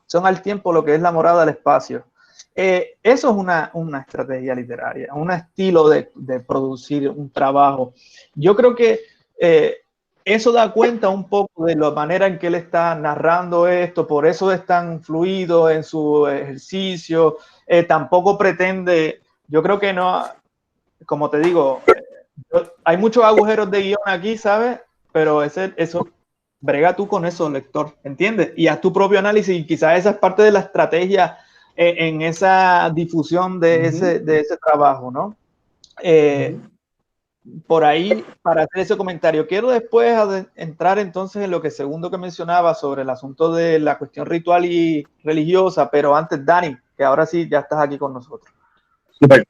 lo que es la morada del espacio. Eso es una estrategia literaria, un estilo de producir un trabajo. Yo creo que eso da cuenta un poco de la manera en que él está narrando esto, por eso es tan fluido en su ejercicio, tampoco pretende, yo creo que no, como te digo, hay muchos agujeros de guión aquí, ¿sabes? Pero eso, brega tú con eso, lector, ¿entiendes? Y haz tu propio análisis y quizás esa es parte de la estrategia en esa difusión de ese trabajo, ¿no? Por ahí, para hacer ese comentario, quiero después entrar entonces en lo que segundo que mencionaba sobre el asunto de la cuestión ritual y religiosa, pero antes, Dani, que ahora sí ya estás aquí con nosotros. Super.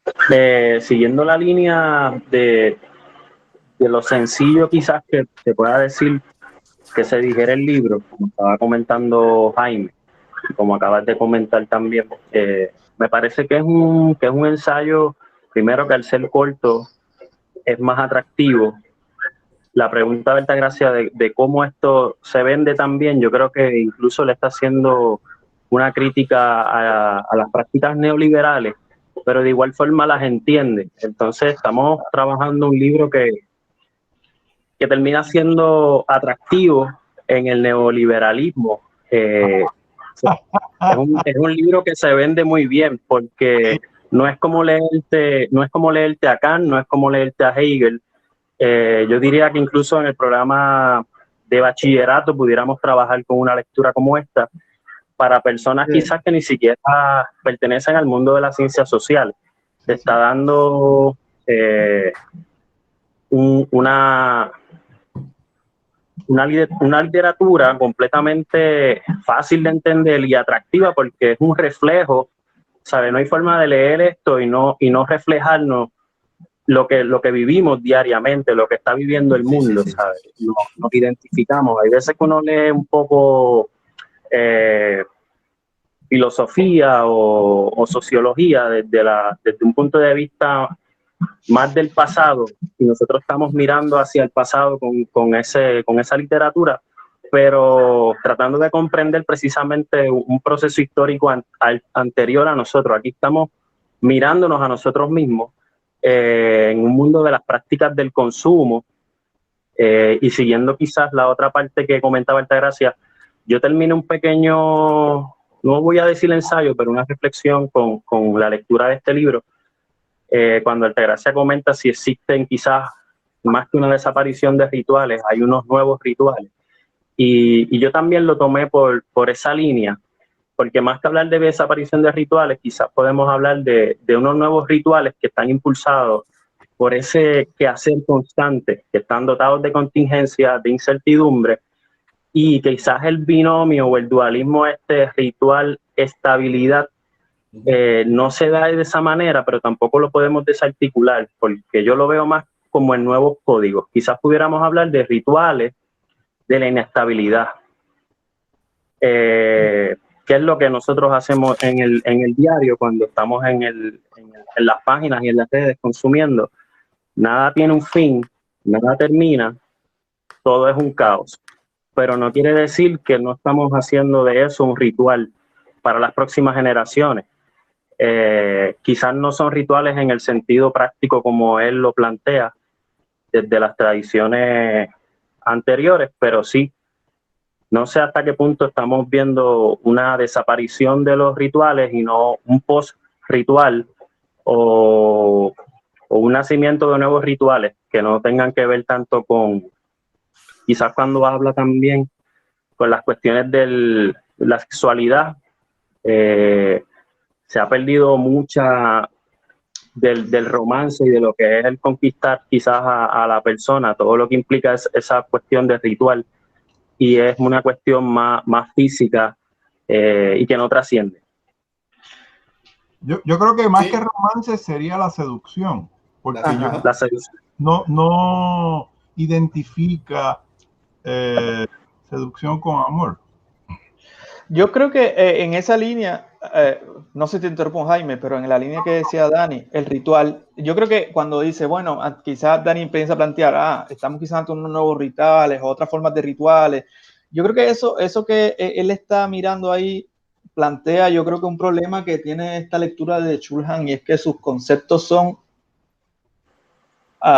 Siguiendo la línea de lo sencillo quizás que te pueda decir que se dijera el libro, como estaba comentando Jaime, como acabas de comentar también, me parece que es un ensayo, primero que al ser corto es más atractivo. La pregunta de Altagracia de cómo esto se vende también, yo creo que incluso le está haciendo una crítica a las prácticas neoliberales, pero de igual forma las entiende. Entonces estamos trabajando un libro que termina siendo atractivo en el neoliberalismo. Es un libro que se vende muy bien porque no es como leerte a Kant, no es como leerte a Hegel. Yo diría que incluso en el programa de bachillerato pudiéramos trabajar con una lectura como esta para personas quizás que ni siquiera pertenecen al mundo de las ciencias sociales. Te está dando una literatura completamente fácil de entender y atractiva porque es un reflejo, ¿sabe? No hay forma de leer esto y no reflejarnos lo que vivimos diariamente, lo que está viviendo el mundo, ¿sabes? Nos identificamos. Hay veces que uno lee un poco filosofía o sociología desde un punto de vista más del pasado, y nosotros estamos mirando hacia el pasado con esa literatura, pero tratando de comprender precisamente un proceso histórico anterior a nosotros. Aquí estamos mirándonos a nosotros mismos en un mundo de las prácticas del consumo, y siguiendo quizás la otra parte que comentaba Altagracia, yo terminé un pequeño no voy a decir ensayo, pero una reflexión con la lectura de este libro, cuando Altagracia comenta si existen quizás más que una desaparición de rituales, hay unos nuevos rituales. Y yo también lo tomé por esa línea, porque más que hablar de desaparición de rituales, quizás podemos hablar de unos nuevos rituales que están impulsados por ese quehacer constante, que están dotados de contingencia, de incertidumbre, y quizás el binomio o el dualismo ritual-estabilidad no se da de esa manera, pero tampoco lo podemos desarticular, porque yo lo veo más como en nuevos códigos. Quizás pudiéramos hablar de rituales de la inestabilidad, que es lo que nosotros hacemos en el diario cuando estamos en las páginas y en las redes consumiendo. Nada tiene un fin, nada termina, todo es un caos. Pero no quiere decir que no estamos haciendo de eso un ritual para las próximas generaciones. Quizás no son rituales en el sentido práctico como él lo plantea desde las tradiciones anteriores, pero sí, no sé hasta qué punto estamos viendo una desaparición de los rituales y no un post-ritual o un nacimiento de nuevos rituales que no tengan que ver tanto con, quizás cuando habla también con las cuestiones de la sexualidad, se ha perdido mucha del romance y de lo que es el conquistar quizás a la persona, todo lo que implica esa cuestión de ritual, y es una cuestión más física y que no trasciende. Yo creo que más que romance sería la seducción, porque la seducción no identifica seducción con amor. Yo creo que en esa línea, no sé si te interrumpo, Jaime, pero en la línea que decía Dani, el ritual, yo creo que cuando dice, bueno, quizás Dani piensa plantear, estamos quizás ante unos nuevos rituales, otras formas de rituales. Yo creo que eso que él está mirando ahí plantea, yo creo que un problema que tiene esta lectura de Chulhan, y es que sus conceptos son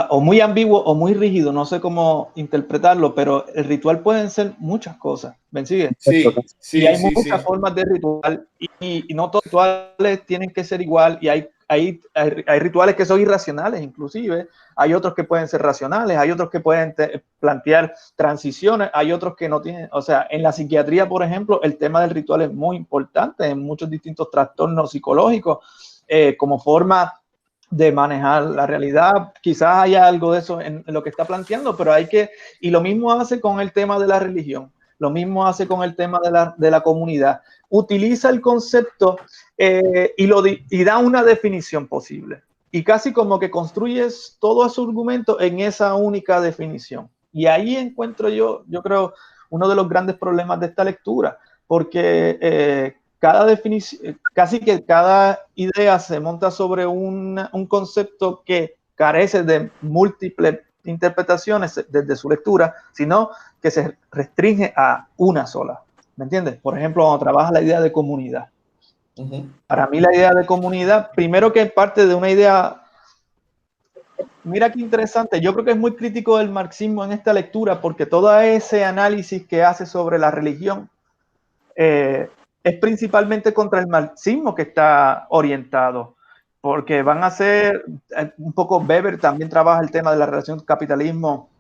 o muy ambiguo o muy rígido, no sé cómo interpretarlo, pero el ritual pueden ser muchas cosas. ¿Me sigue? Sí, y hay muchas formas de ritual y no todos los rituales tienen que ser igual y hay rituales que son irracionales inclusive, hay otros que pueden ser racionales, hay otros que pueden plantear transiciones, hay otros que no tienen, o sea, en la psiquiatría, por ejemplo, el tema del ritual es muy importante en muchos distintos trastornos psicológicos como forma de manejar la realidad. Quizás haya algo de eso en lo que está planteando, pero y lo mismo hace con el tema de la religión, lo mismo hace con el tema de la comunidad. Utiliza el concepto y da una definición posible. Y casi como que construyes todo su argumento en esa única definición. Y ahí encuentro yo creo, uno de los grandes problemas de esta lectura, porque cada definición, casi que cada idea se monta sobre un concepto que carece de múltiples interpretaciones desde su lectura, sino que se restringe a una sola. ¿Me entiendes? Por ejemplo, cuando trabaja la idea de comunidad. Para mí la idea de comunidad, primero que parte de una idea, mira qué interesante, yo creo que es muy crítico del marxismo en esta lectura, porque todo ese análisis que hace sobre la religión es principalmente contra el marxismo que está orientado, porque van a ser un poco, Weber también trabaja el tema de la relación capitalismo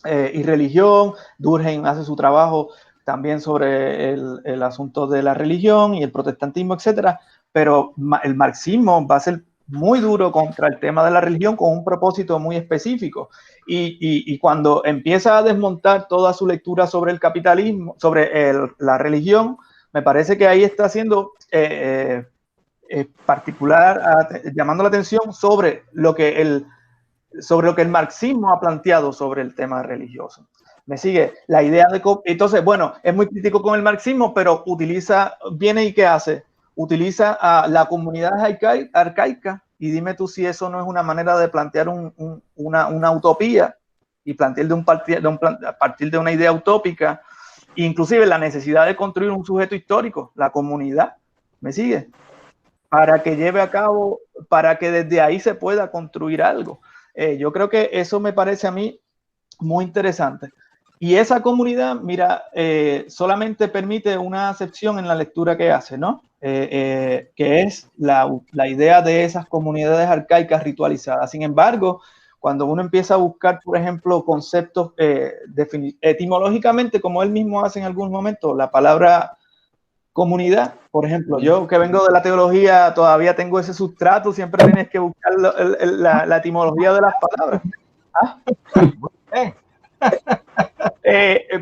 y religión, Durkheim hace su trabajo también sobre el asunto de la religión y el protestantismo, etcétera, pero el marxismo va a ser muy duro contra el tema de la religión con un propósito muy específico. Y cuando empieza a desmontar toda su lectura sobre el capitalismo, sobre la religión, me parece que ahí está haciendo particular, llamando la atención sobre lo que el marxismo ha planteado sobre el tema religioso. ¿Me sigue? La idea de... Entonces, bueno, es muy crítico con el marxismo, pero viene y ¿qué hace? Utiliza a la comunidad arcaica, y dime tú si eso no es una manera de plantear una utopía y plantear a partir de una idea utópica, inclusive la necesidad de construir un sujeto histórico, la comunidad, ¿me sigue? Para que lleve a cabo, para que desde ahí se pueda construir algo. Yo creo que eso me parece a mí muy interesante. Y esa comunidad, mira, solamente permite una acepción en la lectura que hace, ¿no? Que es la idea de esas comunidades arcaicas ritualizadas. Sin embargo, cuando uno empieza a buscar, por ejemplo, conceptos etimológicamente, como él mismo hace en algún momento, la palabra comunidad, por ejemplo, yo que vengo de la teología, todavía tengo ese sustrato, siempre tienes que buscar la etimología de las palabras. ¿Ah?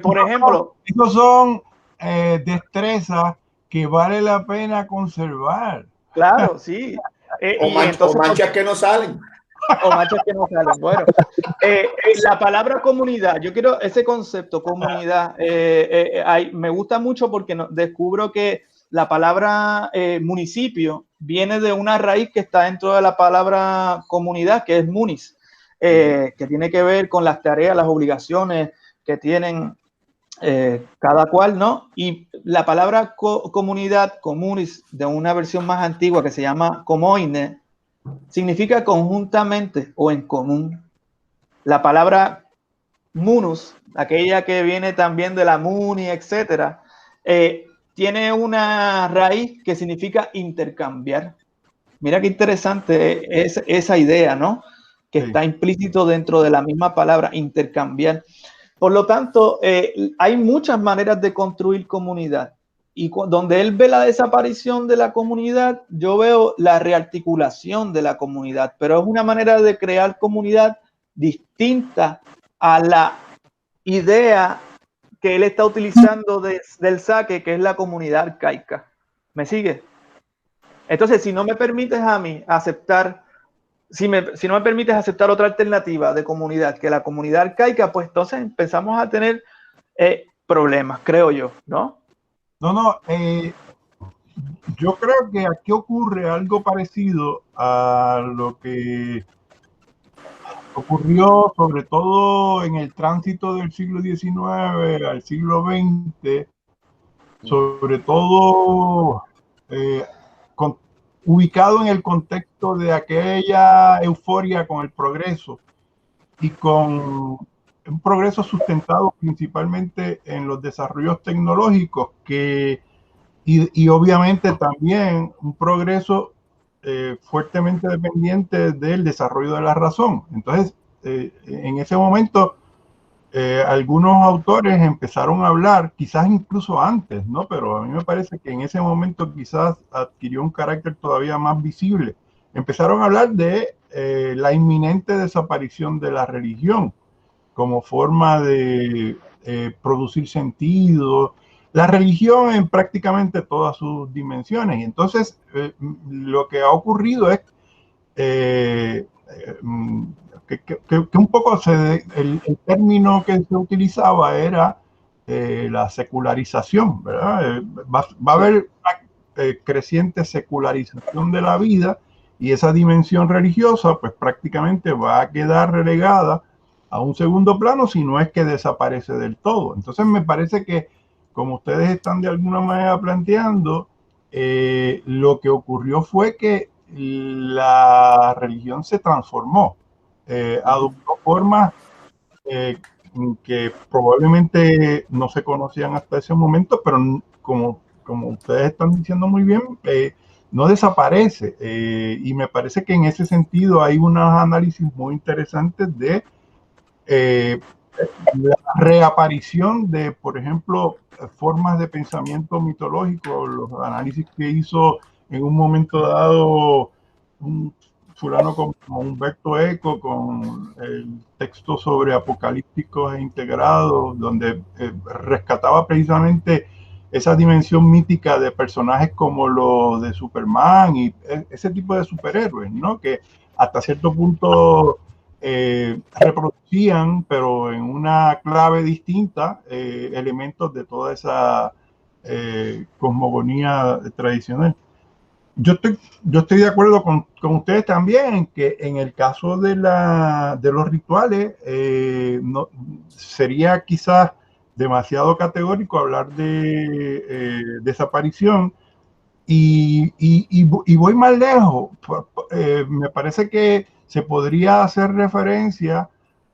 Por ejemplo, esos son destrezas que vale la pena conservar. Claro, sí. O manchas que no salen. O manchas que no salen. Bueno, la palabra comunidad, yo quiero ese concepto, comunidad, me gusta mucho porque descubro que la palabra municipio viene de una raíz que está dentro de la palabra comunidad, que es munis, que tiene que ver con las tareas, las obligaciones que tienen cada cual, ¿no? Y la palabra comunidad, comunis, de una versión más antigua que se llama comoine, significa conjuntamente o en común. La palabra munus, aquella que viene también de la muni, etcétera, tiene una raíz que significa intercambiar. Mira qué interesante es esa idea, ¿no? Que está implícito dentro de la misma palabra, intercambiar. Por lo tanto, hay muchas maneras de construir comunidad. Y donde él ve la desaparición de la comunidad, yo veo la rearticulación de la comunidad, pero es una manera de crear comunidad distinta a la idea que él está utilizando del saque, que es la comunidad arcaica. ¿Me sigue? Entonces, si no me permites a mí aceptar, si no me permites aceptar otra alternativa de comunidad que la comunidad arcaica, pues entonces empezamos a tener problemas, creo yo, ¿no? No, yo creo que aquí ocurre algo parecido a lo que ocurrió sobre todo en el tránsito del siglo XIX al siglo XX, sobre todo ubicado en el contexto de aquella euforia con el progreso y con un progreso sustentado principalmente en los desarrollos tecnológicos y obviamente también un progreso fuertemente dependiente del desarrollo de la razón. Entonces, en ese momento, algunos autores empezaron a hablar, quizás incluso antes, ¿no? Pero a mí me parece que en ese momento quizás adquirió un carácter todavía más visible. Empezaron a hablar de la inminente desaparición de la religión como forma de producir sentido, la religión en prácticamente todas sus dimensiones. Y entonces lo que ha ocurrido es que un poco el término que se utilizaba era la secularización, ¿verdad? Va a haber una creciente secularización de la vida y esa dimensión religiosa pues prácticamente va a quedar relegada a un segundo plano si no es que desaparece del todo. Entonces me parece que, como ustedes están de alguna manera planteando, lo que ocurrió fue que la religión se transformó, adoptó formas que probablemente no se conocían hasta ese momento, pero como ustedes están diciendo muy bien, no desaparece. Y me parece que en ese sentido hay unos análisis muy interesantes de la reaparición de, por ejemplo, formas de pensamiento mitológico, los análisis que hizo en un momento dado un fulano como Humberto Eco con el texto sobre apocalípticos e integrados, donde rescataba precisamente esa dimensión mítica de personajes como los de Superman y ese tipo de superhéroes, ¿no? Que hasta cierto punto reproducían, pero en una clave distinta, elementos de toda esa cosmogonía tradicional. Yo estoy de acuerdo con ustedes también en que en el caso de los rituales no, sería quizás demasiado categórico hablar de desaparición y voy más lejos. Me parece que se podría hacer referencia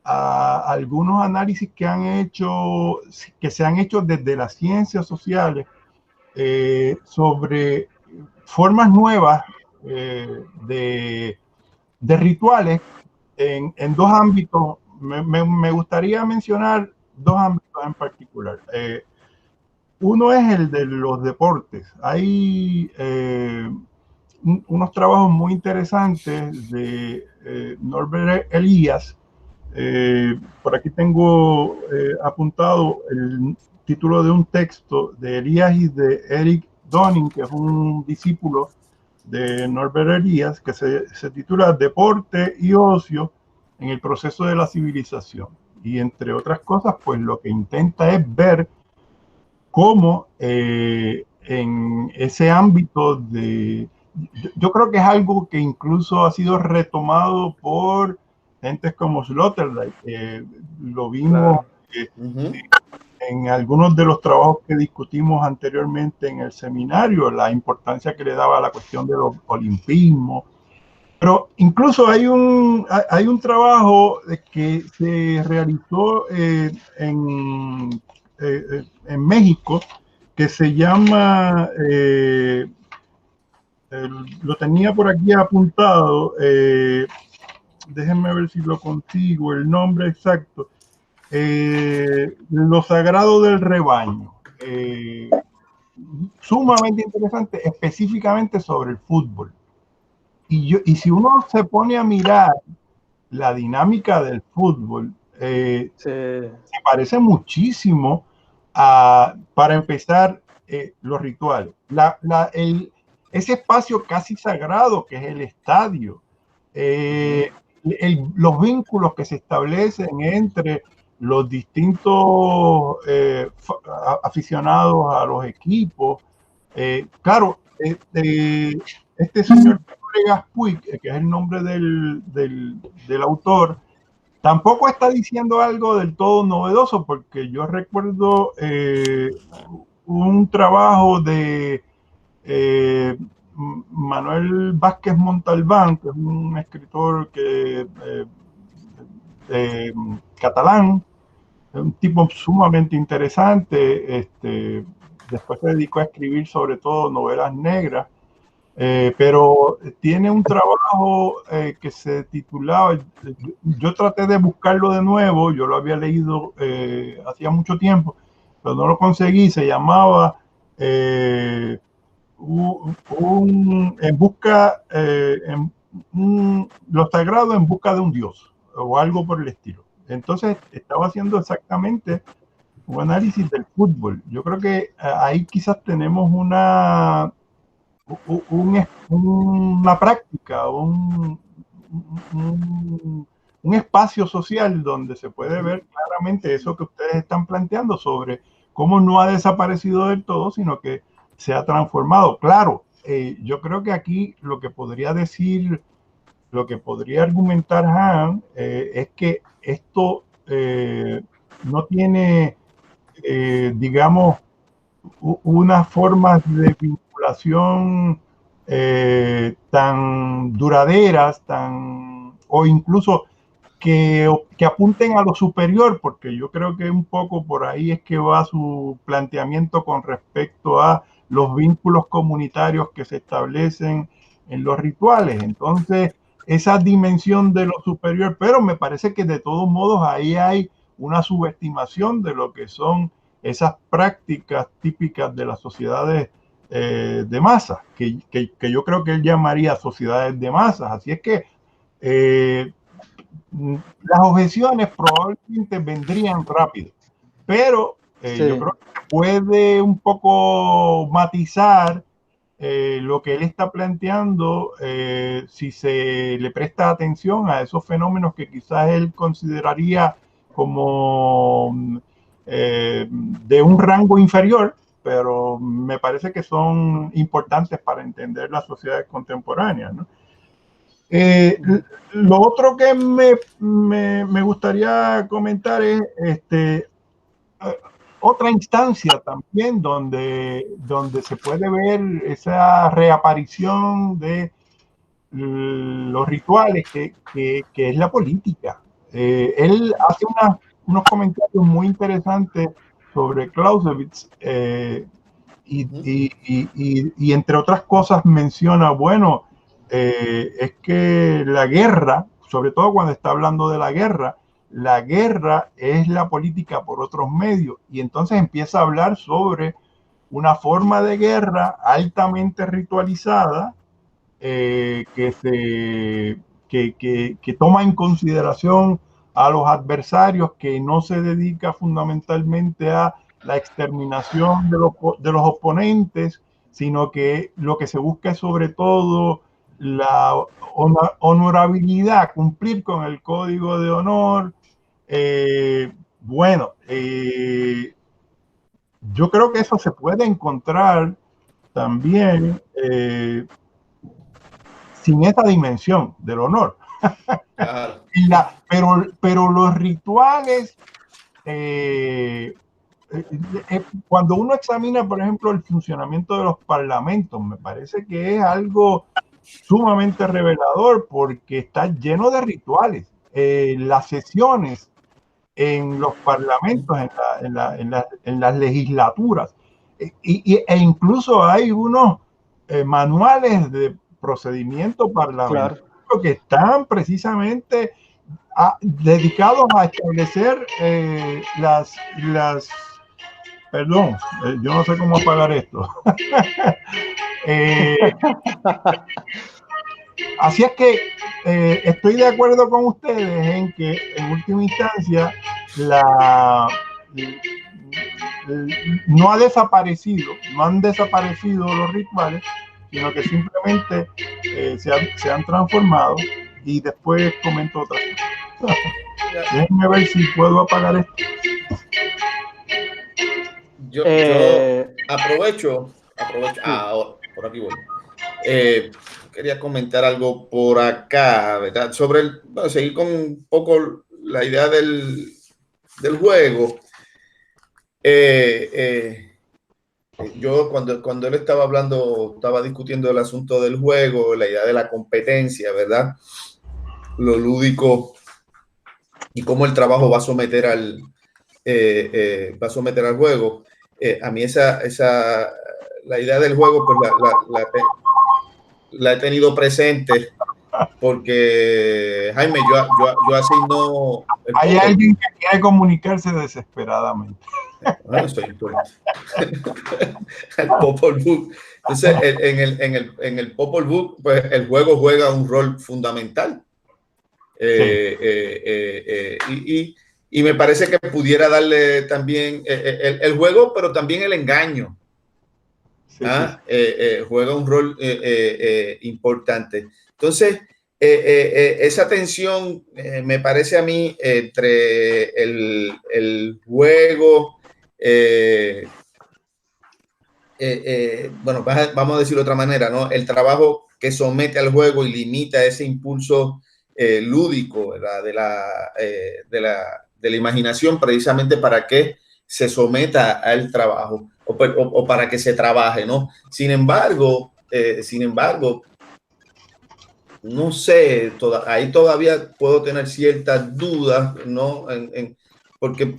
a algunos análisis que se han hecho desde las ciencias sociales sobre formas nuevas de rituales en dos ámbitos. Me gustaría mencionar dos ámbitos en particular. Uno es el de los deportes. Hay unos trabajos muy interesantes de Norbert Elias. Por aquí tengo apuntado el título de un texto de Elias y de Eric Dunning, que es un discípulo de Norbert Elias, que se titula Deporte y ocio en el proceso de la civilización. Y entre otras cosas, pues lo que intenta es ver cómo en ese ámbito yo creo que es algo que incluso ha sido retomado por gentes como Sloterdijk. Lo vimos en algunos de los trabajos que discutimos anteriormente en el seminario, la importancia que le daba a la cuestión del olimpismo. Pero incluso hay un trabajo que se realizó en México, que se llama, lo tenía por aquí apuntado, déjenme ver si lo consigo, el nombre exacto, Lo Sagrado del Rebaño, sumamente interesante, específicamente sobre el fútbol. Y si uno se pone a mirar la dinámica del fútbol, se parece muchísimo a, para empezar, los rituales. Ese espacio casi sagrado que es el estadio, los vínculos que se establecen entre los distintos aficionados a los equipos. Claro, este señor Puig, que es el nombre del autor, tampoco está diciendo algo del todo novedoso, porque yo recuerdo un trabajo de Manuel Vázquez Montalbán, que es un escritor catalán, un tipo sumamente interesante. Después se dedicó a escribir sobre todo novelas negras. Pero tiene un trabajo que se titulaba, yo traté de buscarlo de nuevo, yo lo había leído hacía mucho tiempo, pero no lo conseguí. Se llamaba Lo Sagrado en busca de un Dios, o algo por el estilo. Entonces estaba haciendo exactamente un análisis del fútbol. Yo creo que ahí quizás tenemos una práctica, un espacio social donde se puede ver claramente eso que ustedes están planteando sobre cómo no ha desaparecido del todo, sino que se ha transformado. Claro, yo creo que aquí lo que podría argumentar Han es que esto no tiene, digamos, unas formas de vinculación tan duraderas, o incluso que apunten a lo superior, porque yo creo que un poco por ahí es que va su planteamiento con respecto a los vínculos comunitarios que se establecen en los rituales. Entonces, esa dimensión de lo superior, pero me parece que de todos modos ahí hay una subestimación de lo que son esas prácticas típicas de las sociedades de masas, que yo creo que él llamaría sociedades de masas. Así es que las objeciones probablemente vendrían rápido, pero yo creo que puede un poco matizar lo que él está planteando si se le presta atención a esos fenómenos que quizás él consideraría como de un rango inferior, pero me parece que son importantes para entender las sociedades contemporáneas, ¿no? Lo otro que me gustaría comentar es otra instancia también donde se puede ver esa reaparición de los rituales, que es la política. Él hace unos comentarios muy interesantes sobre Clausewitz y entre otras cosas menciona, bueno, es que la guerra, sobre todo cuando está hablando de la guerra es la política por otros medios, y entonces empieza a hablar sobre una forma de guerra altamente ritualizada que toma en consideración a los adversarios, que no se dedica fundamentalmente a la exterminación de los oponentes, sino que lo que se busca es sobre todo la honorabilidad, cumplir con el código de honor. Yo creo que eso se puede encontrar también sin esa dimensión del honor. Claro. Pero los rituales, cuando uno examina, por ejemplo, el funcionamiento de los parlamentos, me parece que es algo sumamente revelador, porque está lleno de rituales. Las sesiones en los parlamentos, en las legislaturas, e incluso hay unos manuales de procedimiento parlamentario, claro, que están precisamente dedicados a establecer perdón, yo no sé cómo apagar esto. Así es que estoy de acuerdo con ustedes en que en última instancia no han desaparecido los rituales, sino que simplemente se han transformado, y después comento otra cosa. Déjenme ver si puedo apagar esto. Yo aprovecho. Por aquí voy. Quería comentar algo por acá, ¿verdad? Sobre seguir con un poco la idea del juego. Yo cuando él estaba discutiendo el asunto del juego, la idea de la competencia, ¿verdad? Lo lúdico y cómo el trabajo va a someter al juego. A mí la idea del juego, pues la he tenido presente, porque Jaime, yo asigno. Hay alguien que quiere comunicarse desesperadamente. Bueno, soy importante. El Popol Vuh. Entonces, en el Popol Vuh, pues el juego juega un rol fundamental. Y me parece que pudiera darle también el juego, pero también el engaño. Juega un rol importante. Entonces, esa tensión me parece a mí entre el juego, bueno, vamos a decirlo de otra manera, ¿no? El trabajo que somete al juego y limita ese impulso lúdico, ¿verdad? de la imaginación, precisamente para que se someta al trabajo o para que se trabaje, ¿no? Sin embargo, no sé, ahí todavía puedo tener ciertas dudas, ¿no? Porque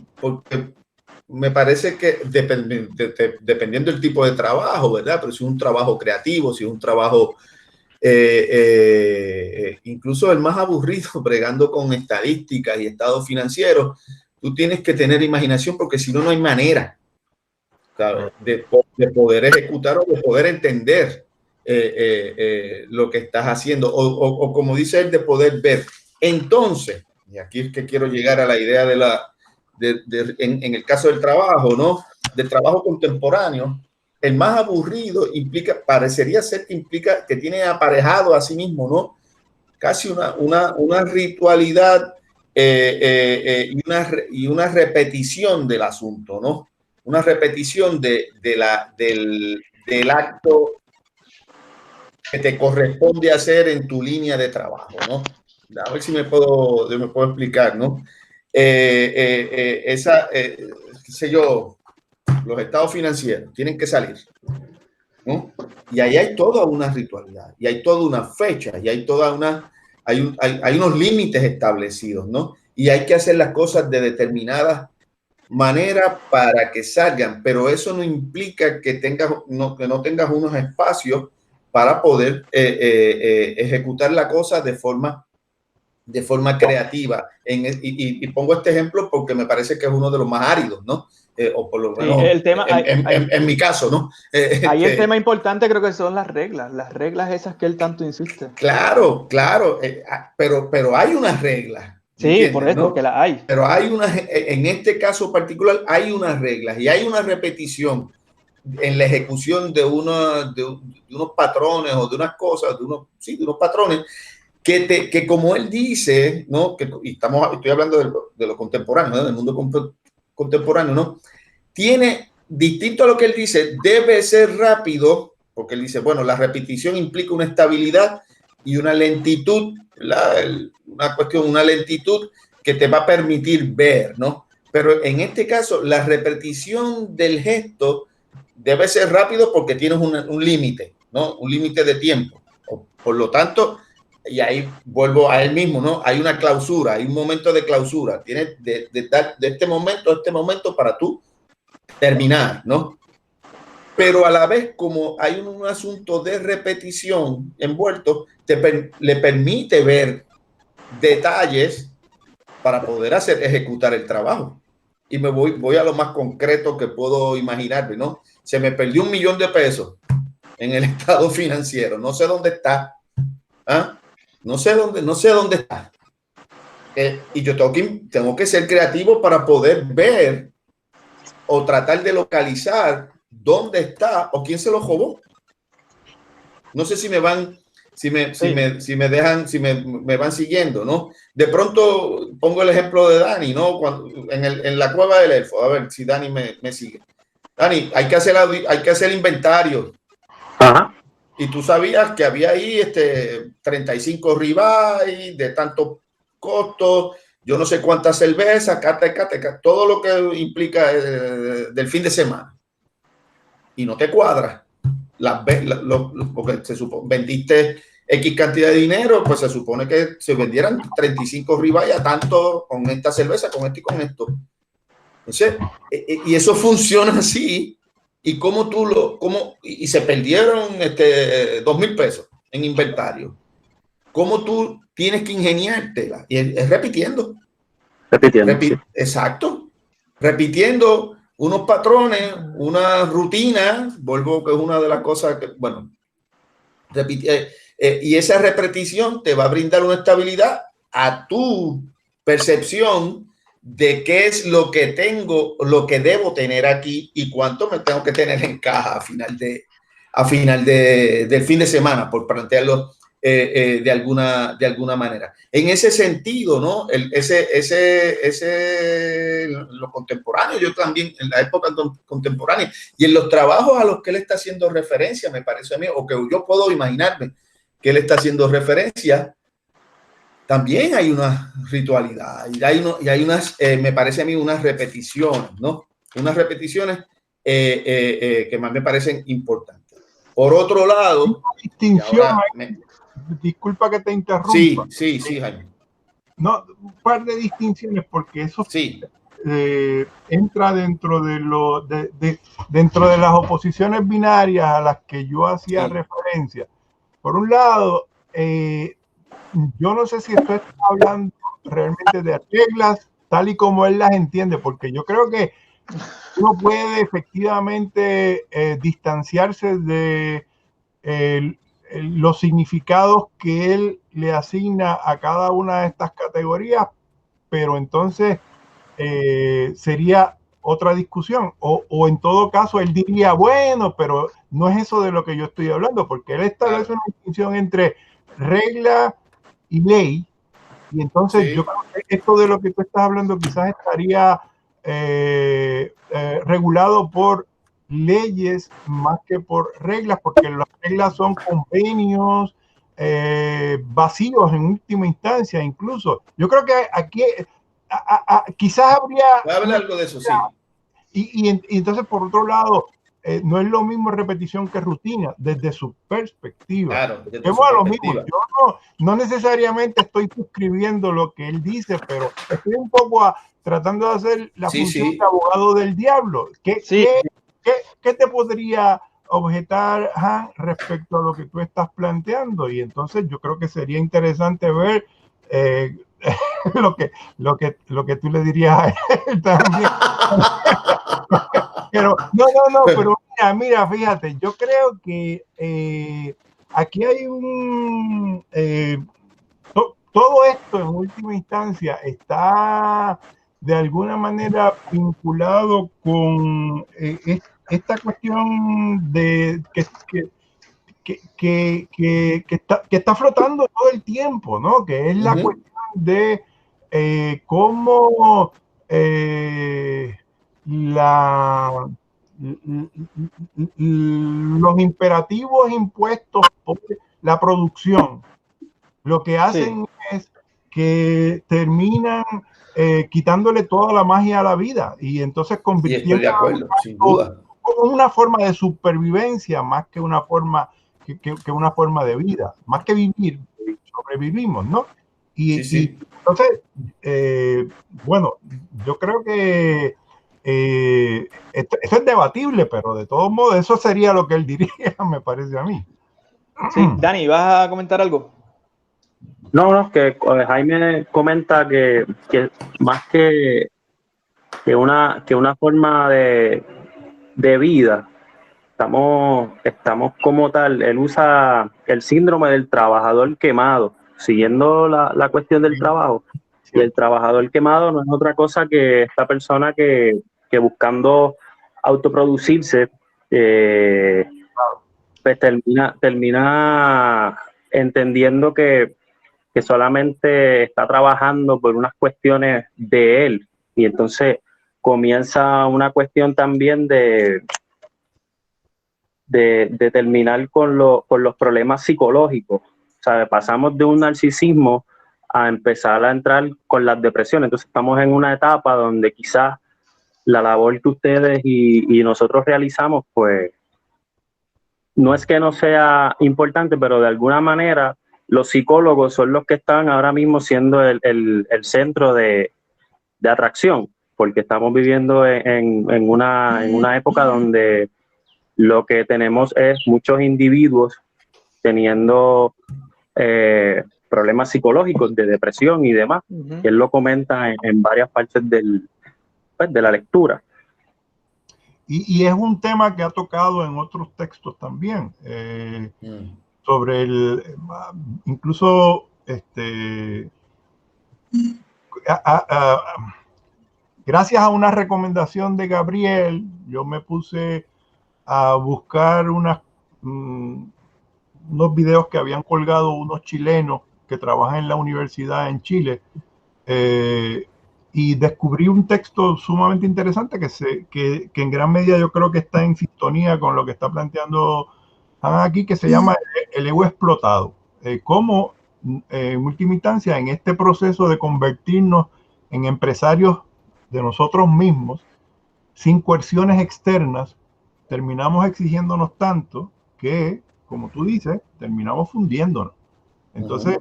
me parece que dependiendo del tipo de trabajo, ¿verdad? Pero si es un trabajo creativo, si es un trabajo incluso el más aburrido, bregando con estadísticas y estados financieros, tú tienes que tener imaginación, porque si no, no hay manera, ¿sabes? De poder ejecutar o de poder entender lo que estás haciendo, o como dice él, de poder ver. Entonces, y aquí es que quiero llegar a la idea en el caso del trabajo, ¿no? Del trabajo contemporáneo. El más aburrido parecería ser que implica que tiene aparejado a sí mismo, ¿no? Casi una ritualidad y una repetición del asunto, ¿no? Una repetición del acto que te corresponde hacer en tu línea de trabajo, ¿no? A ver si me puedo explicar, ¿no? Qué sé yo, los estados financieros tienen que salir, ¿no? Y ahí hay toda una ritualidad, y hay toda una fecha, y hay unos límites establecidos, ¿no? y hay que hacer las cosas de determinada manera para que salgan, pero eso no implica que no tengas unos espacios para poder ejecutar la cosa de forma creativa. Y pongo este ejemplo porque me parece que es uno de los más áridos, ¿no? O por lo menos el tema, en mi caso, ¿no? Ahí el tema importante creo que son las reglas esas que él tanto insiste. Claro, pero hay unas reglas. Sí, por eso, ¿no? Que las hay. Pero hay en este caso particular, hay unas reglas y hay una repetición en la ejecución de unos patrones o de unas cosas, de unos patrones que como él dice, ¿no? Estoy hablando de lo contemporáneo, ¿no? Del mundo contemporáneo, ¿no? Tiene, distinto a lo que él dice, debe ser rápido, porque él dice, bueno, la repetición implica una estabilidad y una lentitud, una lentitud que te va a permitir ver, ¿no? Pero en este caso, la repetición del gesto debe ser rápido porque tienes un límite, ¿no? Un límite de tiempo. Por lo tanto, y ahí vuelvo a él mismo, ¿no? Hay una clausura, hay un momento de clausura. Tienes de este momento a este momento para tú terminar, ¿no? Pero a la vez, como hay un asunto de repetición envuelto, le permite ver detalles para poder ejecutar el trabajo. Y voy a lo más concreto que puedo imaginarme, ¿no? Se me perdió $1.000.000 en el estado financiero. No sé dónde está. ¿Ah? No sé dónde está. Y yo tengo que ser creativo para poder ver o tratar de localizar dónde está o quién se lo robó. No sé si me van siguiendo, ¿no? De pronto pongo el ejemplo de Dani, ¿no? En la cueva del elfo, a ver si Dani me sigue. Dani, hay que hacer inventario. Ajá. Y tú sabías que había ahí 35 ribeyes de tantos costos, yo no sé cuántas cervezas, todo lo que implica del fin de semana. Y no te cuadra. Porque vendiste X cantidad de dinero, pues se supone que se vendieran 35 ribeyes a tanto con esta cerveza, con esto y con esto. Entonces, y eso funciona así. Y y se perdieron $2.000 en inventario. ¿Cómo tú tienes que ingeniártela? Y es repitiendo. Sí. Exacto. Repitiendo unos patrones, una rutina, vuelvo que es una de las cosas que, bueno, y esa repetición te va a brindar una estabilidad a tu percepción de qué es lo que tengo, lo que debo tener aquí y cuánto me tengo que tener en caja a final del fin de semana, por plantearlo de alguna manera. En ese sentido, ¿no? Lo contemporáneo, yo también en la época contemporánea y en los trabajos a los que él está haciendo referencia, me parece a mí, o que yo puedo imaginarme que él está haciendo referencia, también hay una ritualidad y hay unas, me parece a mí, unas repeticiones, ¿no? Unas repeticiones que más me parecen importantes. Por otro lado, distinción, disculpa que te interrumpa. Sí, Jaime. No, un par de distinciones porque eso sí. Entra dentro dentro de las oposiciones binarias a las que yo hacía referencia. Por un lado, yo no sé si esto está hablando realmente de reglas tal y como él las entiende, porque yo creo que uno puede efectivamente distanciarse de los significados que él le asigna a cada una de estas categorías, pero entonces sería otra discusión, o en todo caso él diría, bueno, pero no es eso de lo que yo estoy hablando, porque él establece una distinción entre regla y ley, y entonces yo creo que esto de lo que tú estás hablando quizás estaría regulado por leyes más que por reglas, porque las reglas son convenios vacíos en última instancia. Incluso yo creo que aquí quizás habría algo de eso, sí. Y entonces, por otro lado, no es lo mismo repetición que rutina, desde su perspectiva. Claro, desde Vemos a lo mismo. Yo no necesariamente estoy suscribiendo lo que él dice, pero estoy un poco tratando de hacer la función de abogado del diablo. ¿Qué te podría objetar, Han, respecto a lo que tú estás planteando? Y entonces yo creo que sería interesante ver lo que tú le dirías a él también. Pero pero mira, fíjate, yo creo que aquí hay todo esto en última instancia está de alguna manera vinculado con esta cuestión de que está flotando todo el tiempo, ¿no? Que es la cuestión de cómo los imperativos impuestos por la producción lo que hacen es que terminan quitándole toda la magia a la vida y entonces convirtiendo sin duda, como una forma de supervivencia más que una forma una forma de vida, más que vivir, sobrevivimos, ¿no? Y entonces, bueno, yo creo que esto es debatible, pero de todos modos eso sería lo que él diría, me parece a mí. Sí, Dani, ¿vas a comentar algo? No, que Jaime comenta que más que una forma de vida, estamos como tal, él usa el síndrome del trabajador quemado, siguiendo la cuestión del trabajo. Y el trabajador quemado no es otra cosa que esta persona que buscando autoproducirse, pues termina entendiendo que solamente está trabajando por unas cuestiones de él. Y entonces comienza una cuestión también de terminar con los problemas psicológicos. O sea, pasamos de un narcisismo a empezar a entrar con las depresiones. Entonces estamos en una etapa donde quizás la labor que ustedes y nosotros realizamos, pues, no es que no sea importante, pero de alguna manera los psicólogos son los que están ahora mismo siendo el centro de atracción, porque estamos viviendo en una época donde lo que tenemos es muchos individuos teniendo problemas psicológicos de depresión y demás. Él lo comenta en varias partes de la lectura. Y es un tema que ha tocado en otros textos también, sobre incluso gracias a una recomendación de Gabriel, yo me puse a buscar unos videos que habían colgado unos chilenos que trabajan en la universidad en Chile, y descubrí un texto sumamente interesante que en gran medida yo creo que está en sintonía con lo que está planteando aquí, que se llama el ego explotado. Cómo en última instancia en este proceso de convertirnos en empresarios de nosotros mismos, sin coerciones externas, terminamos exigiéndonos tanto que, como tú dices, terminamos fundiéndonos. Entonces,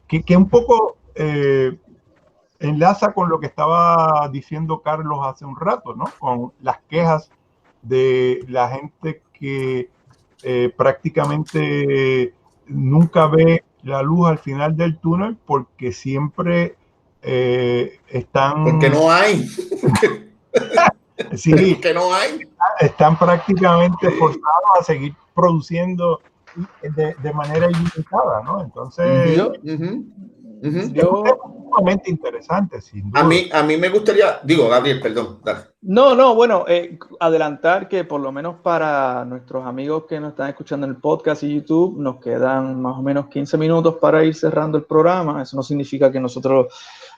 que un poco enlaza con lo que estaba diciendo Carlos hace un rato, ¿no? Con las quejas de la gente que prácticamente nunca ve la luz al final del túnel porque siempre están... Porque no hay. Sí, porque no hay. Están prácticamente forzados a seguir produciendo de manera ilimitada, ¿no? Entonces, es sumamente interesante, sin duda. A mí me gustaría, Gabriel, perdón. Dale. No, bueno, adelantar que por lo menos para nuestros amigos que nos están escuchando en el podcast y YouTube, nos quedan más o menos 15 minutos para ir cerrando el programa. Eso no significa que nosotros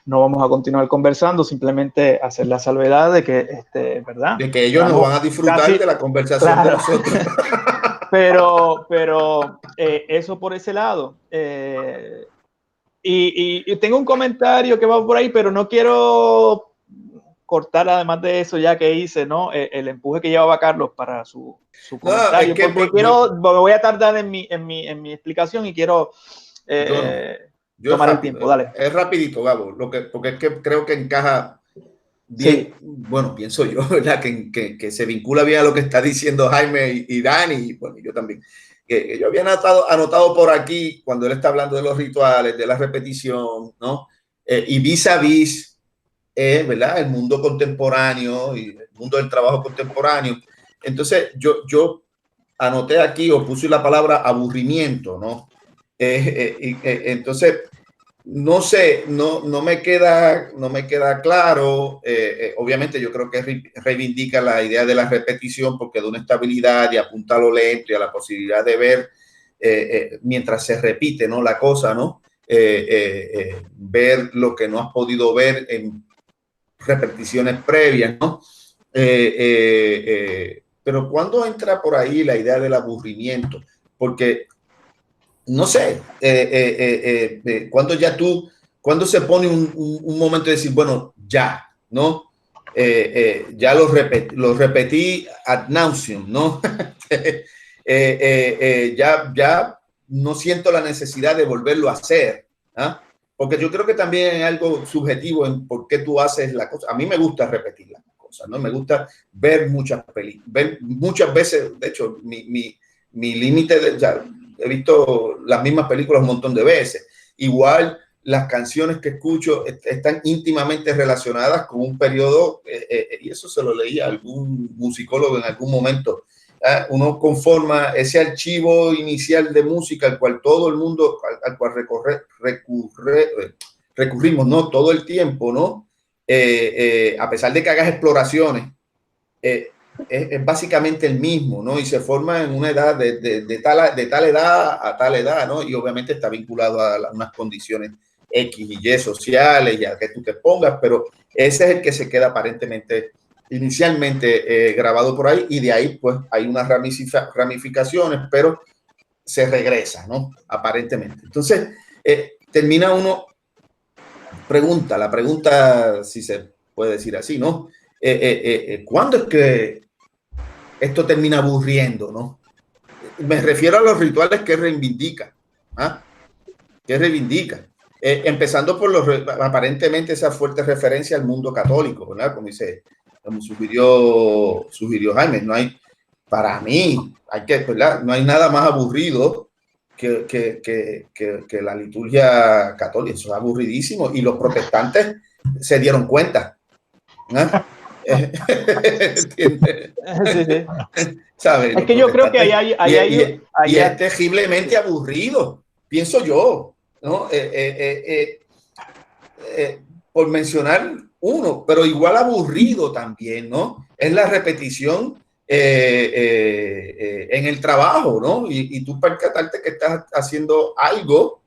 no vamos a continuar conversando, simplemente hacer la salvedad de que, ¿verdad? De que ellos no van a disfrutar de la conversación de nosotros. Pero eso por ese lado. Y tengo un comentario que va por ahí, pero no quiero cortar, además de eso, ya que hice, ¿no? El empuje que llevaba Carlos para su comentario, es que, porque me voy a tardar en mi explicación y quiero tomar el tiempo. Dale. Es rapidito, Gabo, porque es que creo que encaja bien, sí. Bueno, pienso yo, ¿verdad? Que se vincula bien a lo que está diciendo Jaime y Dani, y bueno, yo también. Que yo había anotado por aquí, cuando él está hablando de los rituales, de la repetición, ¿no? Y vis a vis, ¿verdad? El mundo contemporáneo y el mundo del trabajo contemporáneo. Entonces, yo anoté aquí o puse la palabra aburrimiento, ¿no? Entonces, no sé, no me queda claro. Obviamente yo creo que reivindica la idea de la repetición porque da una estabilidad y apunta a lo lento y a la posibilidad de ver mientras se repite, ¿no? La cosa, ¿no? Ver lo que no has podido ver en repeticiones previas, ¿no? Pero ¿cuándo entra por ahí la idea del aburrimiento? Porque no sé, cuando se pone un momento de decir, bueno, ya, ¿no? Ya lo repetí ad nauseam, ¿no? Ya no siento la necesidad de volverlo a hacer, ¿ah? Porque yo creo que también hay algo subjetivo en por qué tú haces la cosa. A mí me gusta repetir las cosas, ¿no? Me gusta ver muchas películas, ver muchas veces, de hecho, mi límite de... Ya, he visto las mismas películas un montón de veces. Igual las canciones que escucho están íntimamente relacionadas con un periodo, y eso se lo leí a algún musicólogo en algún momento. Uno conforma ese archivo inicial de música al cual todo el mundo, al cual recurrimos, ¿no? Todo el tiempo, ¿no? A pesar de que hagas exploraciones, es básicamente el mismo, ¿no? Y se forma en una edad de tal edad a tal edad, ¿no? Y obviamente está vinculado a unas condiciones X y Y sociales y a que tú te pongas, pero ese es el que se queda aparentemente inicialmente grabado por ahí, y de ahí pues hay unas ramificaciones, pero se regresa, ¿no? Aparentemente. Entonces, termina uno, la pregunta, si se puede decir así, ¿no? ¿Cuándo es que esto termina aburriendo, ¿no? Me refiero a los rituales que reivindica, ¿ah? Que reivindica. Empezando por aparentemente esa fuerte referencia al mundo católico, ¿verdad? Como sugirió Jaime, no hay, para mí, ¿verdad? No hay nada más aburrido que la liturgia católica. Eso es aburridísimo, y los protestantes se dieron cuenta, ¿no? Sí, sí. ¿Sabes? Es que yo creo que y es terriblemente aburrido, pienso yo, ¿no? Por mencionar uno, pero igual aburrido también, ¿no? Es la repetición en el trabajo, ¿no? Y tú percatarte que estás haciendo algo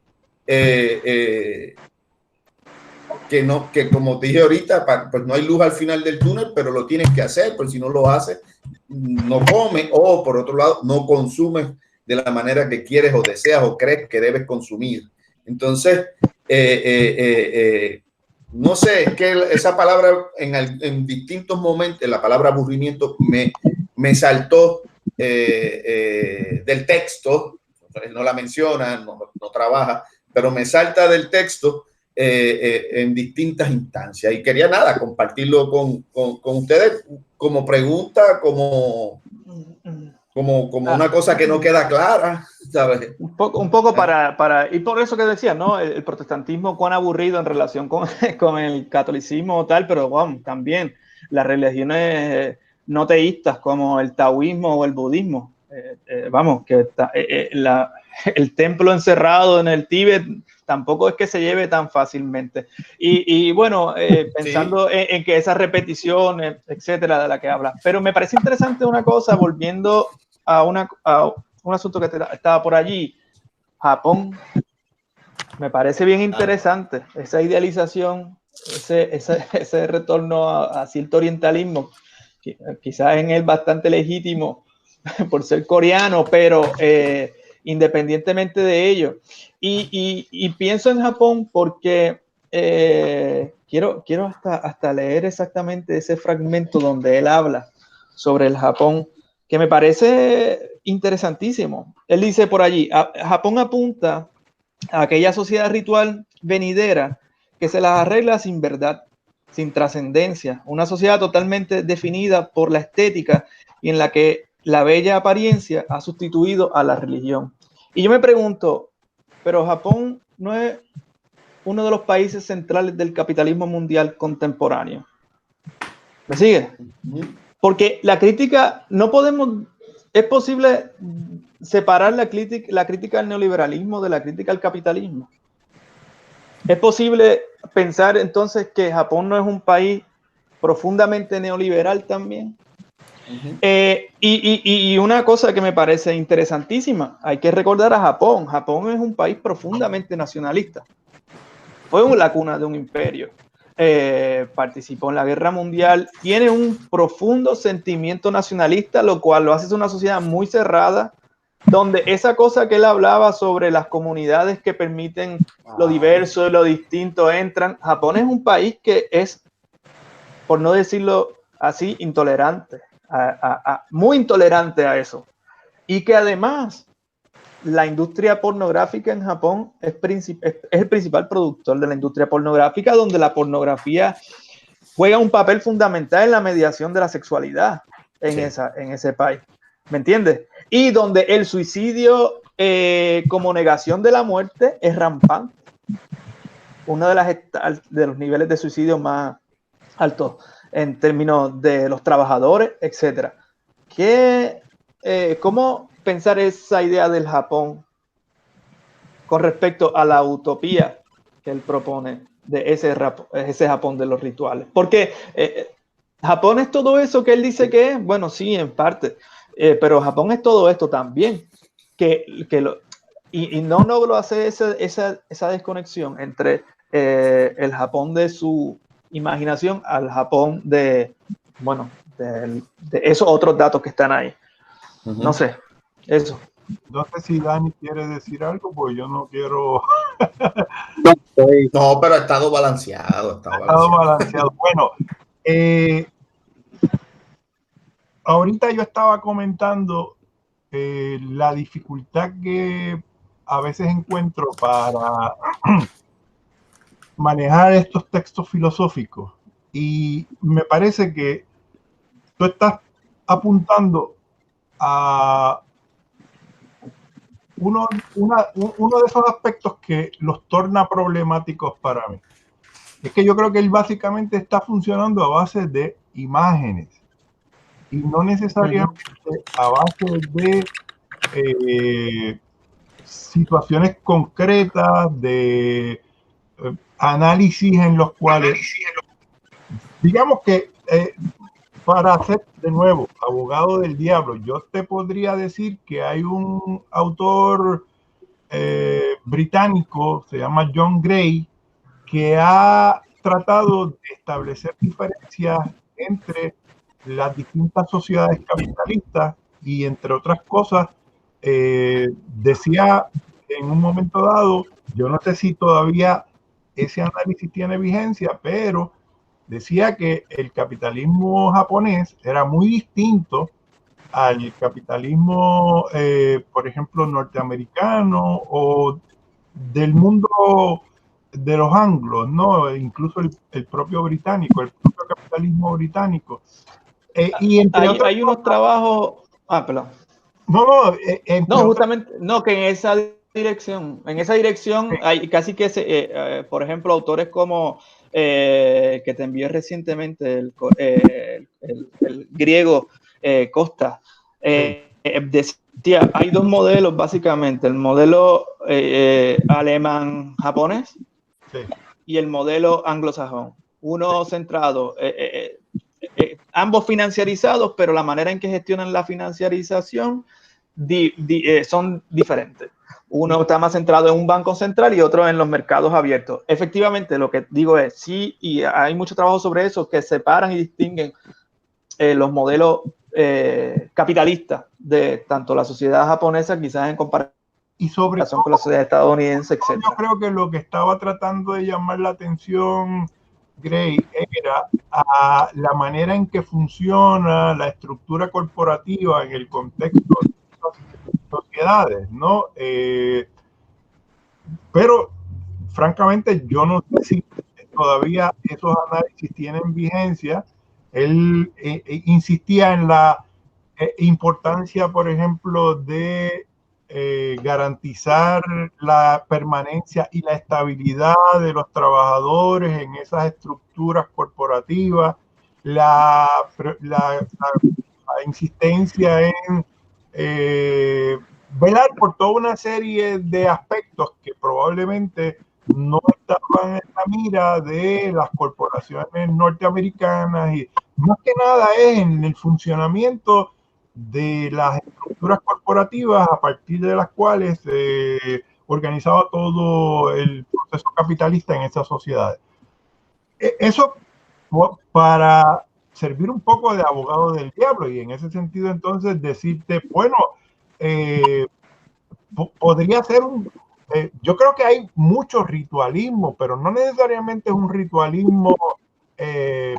que como te dije ahorita, pues no hay luz al final del túnel, pero lo tienes que hacer, porque si no lo haces, no comes, o por otro lado, no consumes de la manera que quieres o deseas o crees que debes consumir. Entonces, no sé, es que esa palabra en distintos momentos, la palabra aburrimiento me saltó del texto, no la menciona, no trabaja, pero me salta del texto en distintas instancias, y quería compartirlo con ustedes como pregunta, como una cosa que no queda clara, ¿sabes? Un poco para y por eso que decía, ¿no? El protestantismo cuán aburrido en relación con el catolicismo o tal, pero bueno, también las religiones no teístas como el taoísmo o el budismo, vamos, que el templo encerrado en el Tíbet tampoco es que se lleve tan fácilmente. Y bueno, pensando sí, en que esa repetición, etcétera, de la que habla. Pero me parece interesante una cosa, volviendo a un asunto que estaba por allí, Japón. Me parece bien interesante esa idealización, ese retorno a cierto orientalismo, quizás en él bastante legítimo por ser coreano, pero independientemente de ello. Y pienso en Japón porque quiero hasta leer exactamente ese fragmento donde él habla sobre el Japón, que me parece interesantísimo. Él dice por allí, Japón apunta a aquella sociedad ritual venidera que se las arregla sin verdad, sin trascendencia, una sociedad totalmente definida por la estética y en la que la bella apariencia ha sustituido a la religión. Y yo me pregunto, pero Japón no es uno de los países centrales del capitalismo mundial contemporáneo. ¿Me sigue? Porque la crítica, no podemos, es posible separar la crítica al neoliberalismo de la crítica al capitalismo. Es posible pensar entonces que Japón no es un país profundamente neoliberal también. Y una cosa que me parece interesantísima, hay que recordar a Japón. Japón es un país profundamente nacionalista. Fue la cuna de un imperio. Participó en la Guerra Mundial, tiene un profundo sentimiento nacionalista, lo cual lo hace una sociedad muy cerrada, donde esa cosa que él hablaba sobre las comunidades que permiten lo diverso y lo distinto entran. Japón es un país que es, por no decirlo así, intolerante, muy intolerante a eso. Y que además la industria pornográfica en Japón es el principal productor de la industria pornográfica, donde la pornografía juega un papel fundamental en la mediación de la sexualidad en ese país. ¿Me entiendes? Y donde el suicidio como negación de la muerte es rampante. Uno de los niveles de suicidio más altos en términos de los trabajadores, etc. ¿Cómo pensar esa idea del Japón con respecto a la utopía que él propone de ese Japón de los rituales? Porque Japón es todo eso que él dice que es. Bueno, sí, en parte, pero Japón es todo esto también. Y no logro hacer esa desconexión entre el Japón de su imaginación al Japón de esos otros datos que están ahí. No sé, eso. No sé si Dani quiere decir algo, porque yo no quiero... No, pero ha estado balanceado. Ha estado balanceado. Bueno, ahorita yo estaba comentando la dificultad que a veces encuentro para manejar estos textos filosóficos, y me parece que tú estás apuntando a uno de esos aspectos que los torna problemáticos para mí. Es que yo creo que él básicamente está funcionando a base de imágenes y no necesariamente a base de situaciones concretas, de análisis en los cuales, digamos que para ser de nuevo abogado del diablo, yo te podría decir que hay un autor británico, se llama John Gray, que ha tratado de establecer diferencias entre las distintas sociedades capitalistas y, entre otras cosas, decía en un momento dado, yo no sé si todavía ese análisis tiene vigencia, pero decía que el capitalismo japonés era muy distinto al capitalismo, por ejemplo, norteamericano o del mundo de los anglos, ¿no? Incluso el propio británico, el propio capitalismo británico. Y hay unos trabajos... perdón. No, justamente, no, que en esa dirección sí. Hay casi que, por ejemplo, autores como que te envié recientemente, el griego Costa, decía, hay dos modelos básicamente, el modelo alemán-japonés y el modelo anglosajón. Uno centrado, ambos financiarizados, pero la manera en que gestionan la financiarización son diferentes. Uno está más centrado en un banco central y otro en los mercados abiertos. Efectivamente, lo que digo es, sí, y hay mucho trabajo sobre eso, que separan y distinguen los modelos capitalistas de tanto la sociedad japonesa, quizás en comparación y sobre todo con la sociedad estadounidense, etc. Yo creo que lo que estaba tratando de llamar la atención Gray era a la manera en que funciona la estructura corporativa en el contexto de las sociedades, ¿no? Pero francamente yo no sé si todavía esos análisis tienen vigencia. Él insistía en la importancia, por ejemplo, de garantizar la permanencia y la estabilidad de los trabajadores en esas estructuras corporativas, la insistencia en velar por toda una serie de aspectos que probablemente no estaban en la mira de las corporaciones norteamericanas, y más que nada es en el funcionamiento de las estructuras corporativas a partir de las cuales se organizaba todo el proceso capitalista en esas sociedades. Eso para servir un poco de abogado del diablo, y en ese sentido entonces decirte, bueno, podría ser yo creo que hay mucho ritualismo, pero no necesariamente es un ritualismo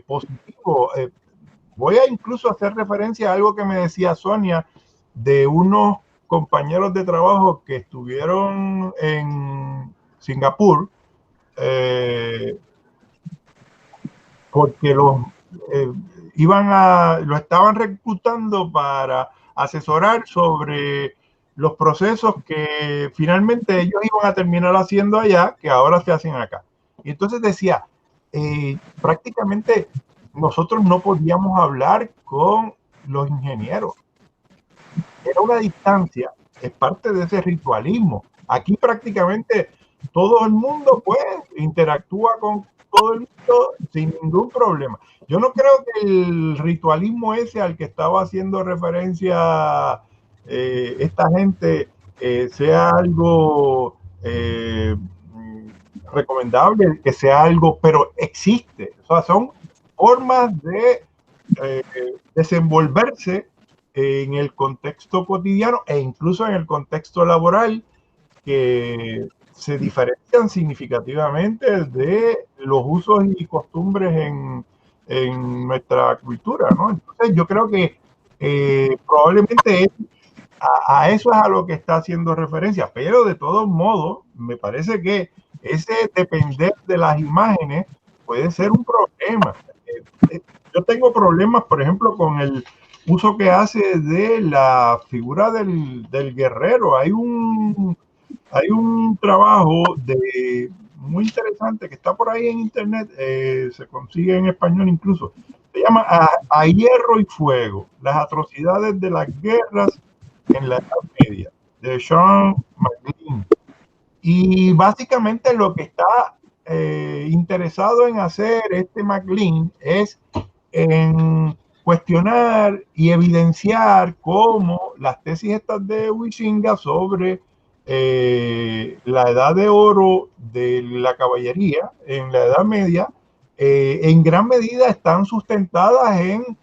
positivo. Voy a incluso hacer referencia a algo que me decía Sonia de unos compañeros de trabajo que estuvieron en Singapur, porque lo estaban reclutando para asesorar sobre los procesos que finalmente ellos iban a terminar haciendo allá, que ahora se hacen acá. Y entonces decía, prácticamente nosotros no podíamos hablar con los ingenieros. Era una distancia, es parte de ese ritualismo. Aquí prácticamente todo el mundo pues interactúa con todo el mundo sin ningún problema. Yo no creo que el ritualismo ese al que estaba haciendo referencia esta gente sea algo recomendable, que sea algo, pero existe. O sea, son formas de desenvolverse en el contexto cotidiano e incluso en el contexto laboral, que se diferencian significativamente de los usos y costumbres en nuestra cultura, ¿no? Entonces yo creo que probablemente a eso es a lo que está haciendo referencia, pero de todos modos me parece que ese depender de las imágenes puede ser un problema. Yo tengo problemas, por ejemplo, con el uso que hace de la figura del guerrero. Hay un trabajo muy interesante que está por ahí en internet, se consigue en español incluso. Se llama a Hierro y Fuego, las atrocidades de las guerras en la Edad Media, de Sean McLean. Y básicamente lo que está interesado en hacer este McLean es en cuestionar y evidenciar cómo las tesis estas de Huizinga sobre la edad de oro de la caballería en la Edad Media en gran medida están sustentadas en,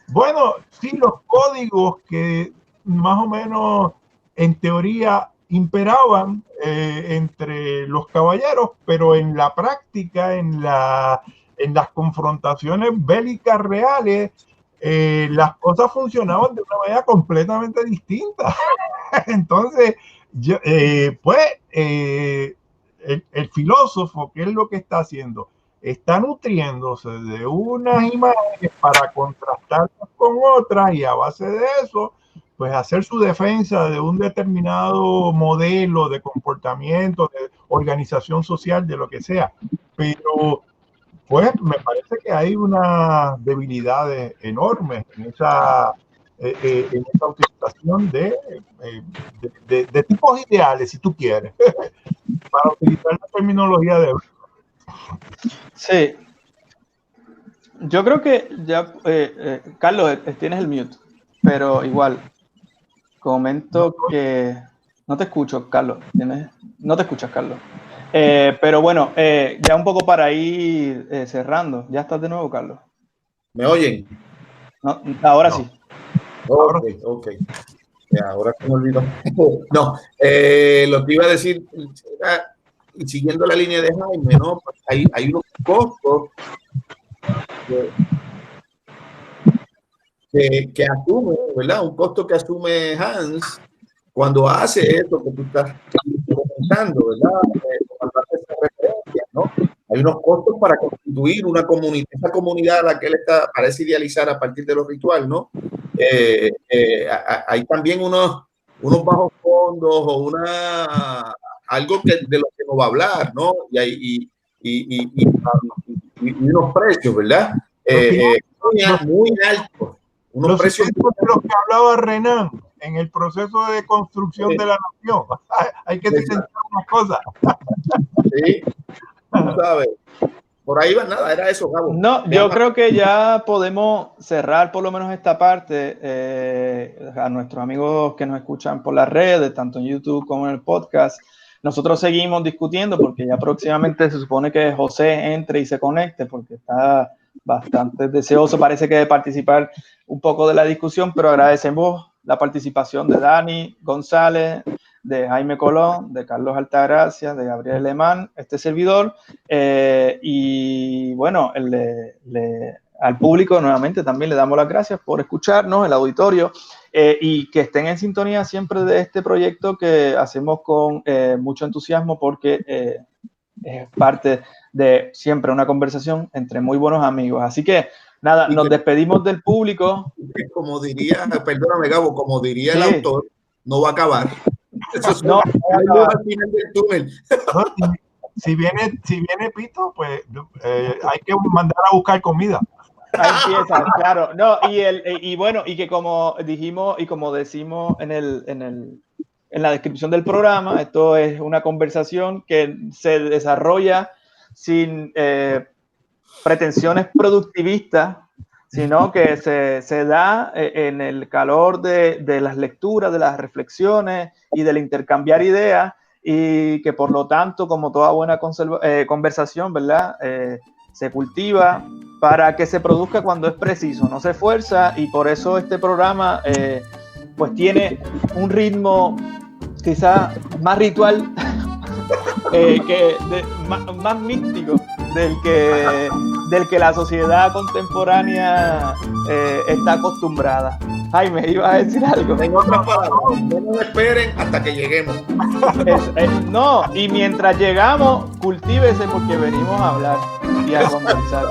bueno, sí, los códigos que más o menos en teoría imperaban entre los caballeros, pero en la práctica, en las confrontaciones bélicas reales, las cosas funcionaban de una manera completamente distinta. Entonces, el filósofo, ¿qué es lo que está haciendo? Está nutriéndose de unas imágenes para contrastarlas con otras, y a base de eso, pues hacer su defensa de un determinado modelo de comportamiento, de organización social, de lo que sea. Pero pues me parece que hay unas debilidades enormes en esa utilización de tipos ideales, si tú quieres, para utilizar la terminología de hoy. Sí. Yo creo que ya, Carlos, tienes el mute, pero igual, comento que no te escucho, Carlos. No te escuchas, Carlos. Pero bueno, ya un poco para ir cerrando. ¿Ya estás de nuevo, Carlos? ¿Me oyen? No, ahora sí. Ok, ok. ahora se me olvidó. No, lo que iba a decir, y siguiendo la línea de Jaime, ¿no? Pues hay unos costos que asume, ¿verdad? Un costo que asume Hans cuando hace eso que tú estás comentando, ¿verdad? Cuando hace esa referencia, ¿no? Hay unos costos para constituir una comunidad, esa comunidad a la que él parece idealizar a partir de los rituales, ¿no? Hay también unos bajos fondos o algo de lo que no va a hablar, ¿no? Y unos precios, ¿verdad? Muy altos. Los precios de los que hablaba Renan en el proceso de construcción de la nación. Hay que distinguir unas cosas. Sí, tú sabes. Por ahí va, nada, era eso, Gabo. No, yo creo que ya podemos cerrar por lo menos esta parte. A nuestros amigos que nos escuchan por las redes, tanto en YouTube como en el podcast, nosotros seguimos discutiendo porque ya próximamente se supone que José entre y se conecte porque está bastante deseoso, parece que de participar un poco de la discusión, pero agradecemos la participación de Dani González, de Jaime Colón, de Carlos Altagracia, de Gabriel Alemán, este servidor, y bueno, al público nuevamente también le damos las gracias por escucharnos, el auditorio, y que estén en sintonía siempre de este proyecto que hacemos con mucho entusiasmo porque es parte de siempre una conversación entre muy buenos amigos. Así que nada, nos despedimos del público. Como diría, perdóname Gabo, como diría el autor, no va a acabar. Eso no, al final del túnel. Si viene Pito, pues hay que mandar a buscar comida. Ahí empieza, claro. No, y bueno, y que como dijimos y como decimos en la descripción del programa, esto es una conversación que se desarrolla sin pretensiones productivistas, sino que se da en el calor de las lecturas, de las reflexiones y del intercambiar ideas, y que por lo tanto, como toda buena conversación, ¿verdad? Se cultiva para que se produzca cuando es preciso, no se fuerza, y por eso este programa pues tiene un ritmo quizá más ritual, más místico del que la sociedad contemporánea está acostumbrada. Jaime, ¿ibas a decir algo? En otras palabras, no nos esperen hasta que lleguemos. No, y mientras llegamos, cultívese porque venimos a hablar y a conversar.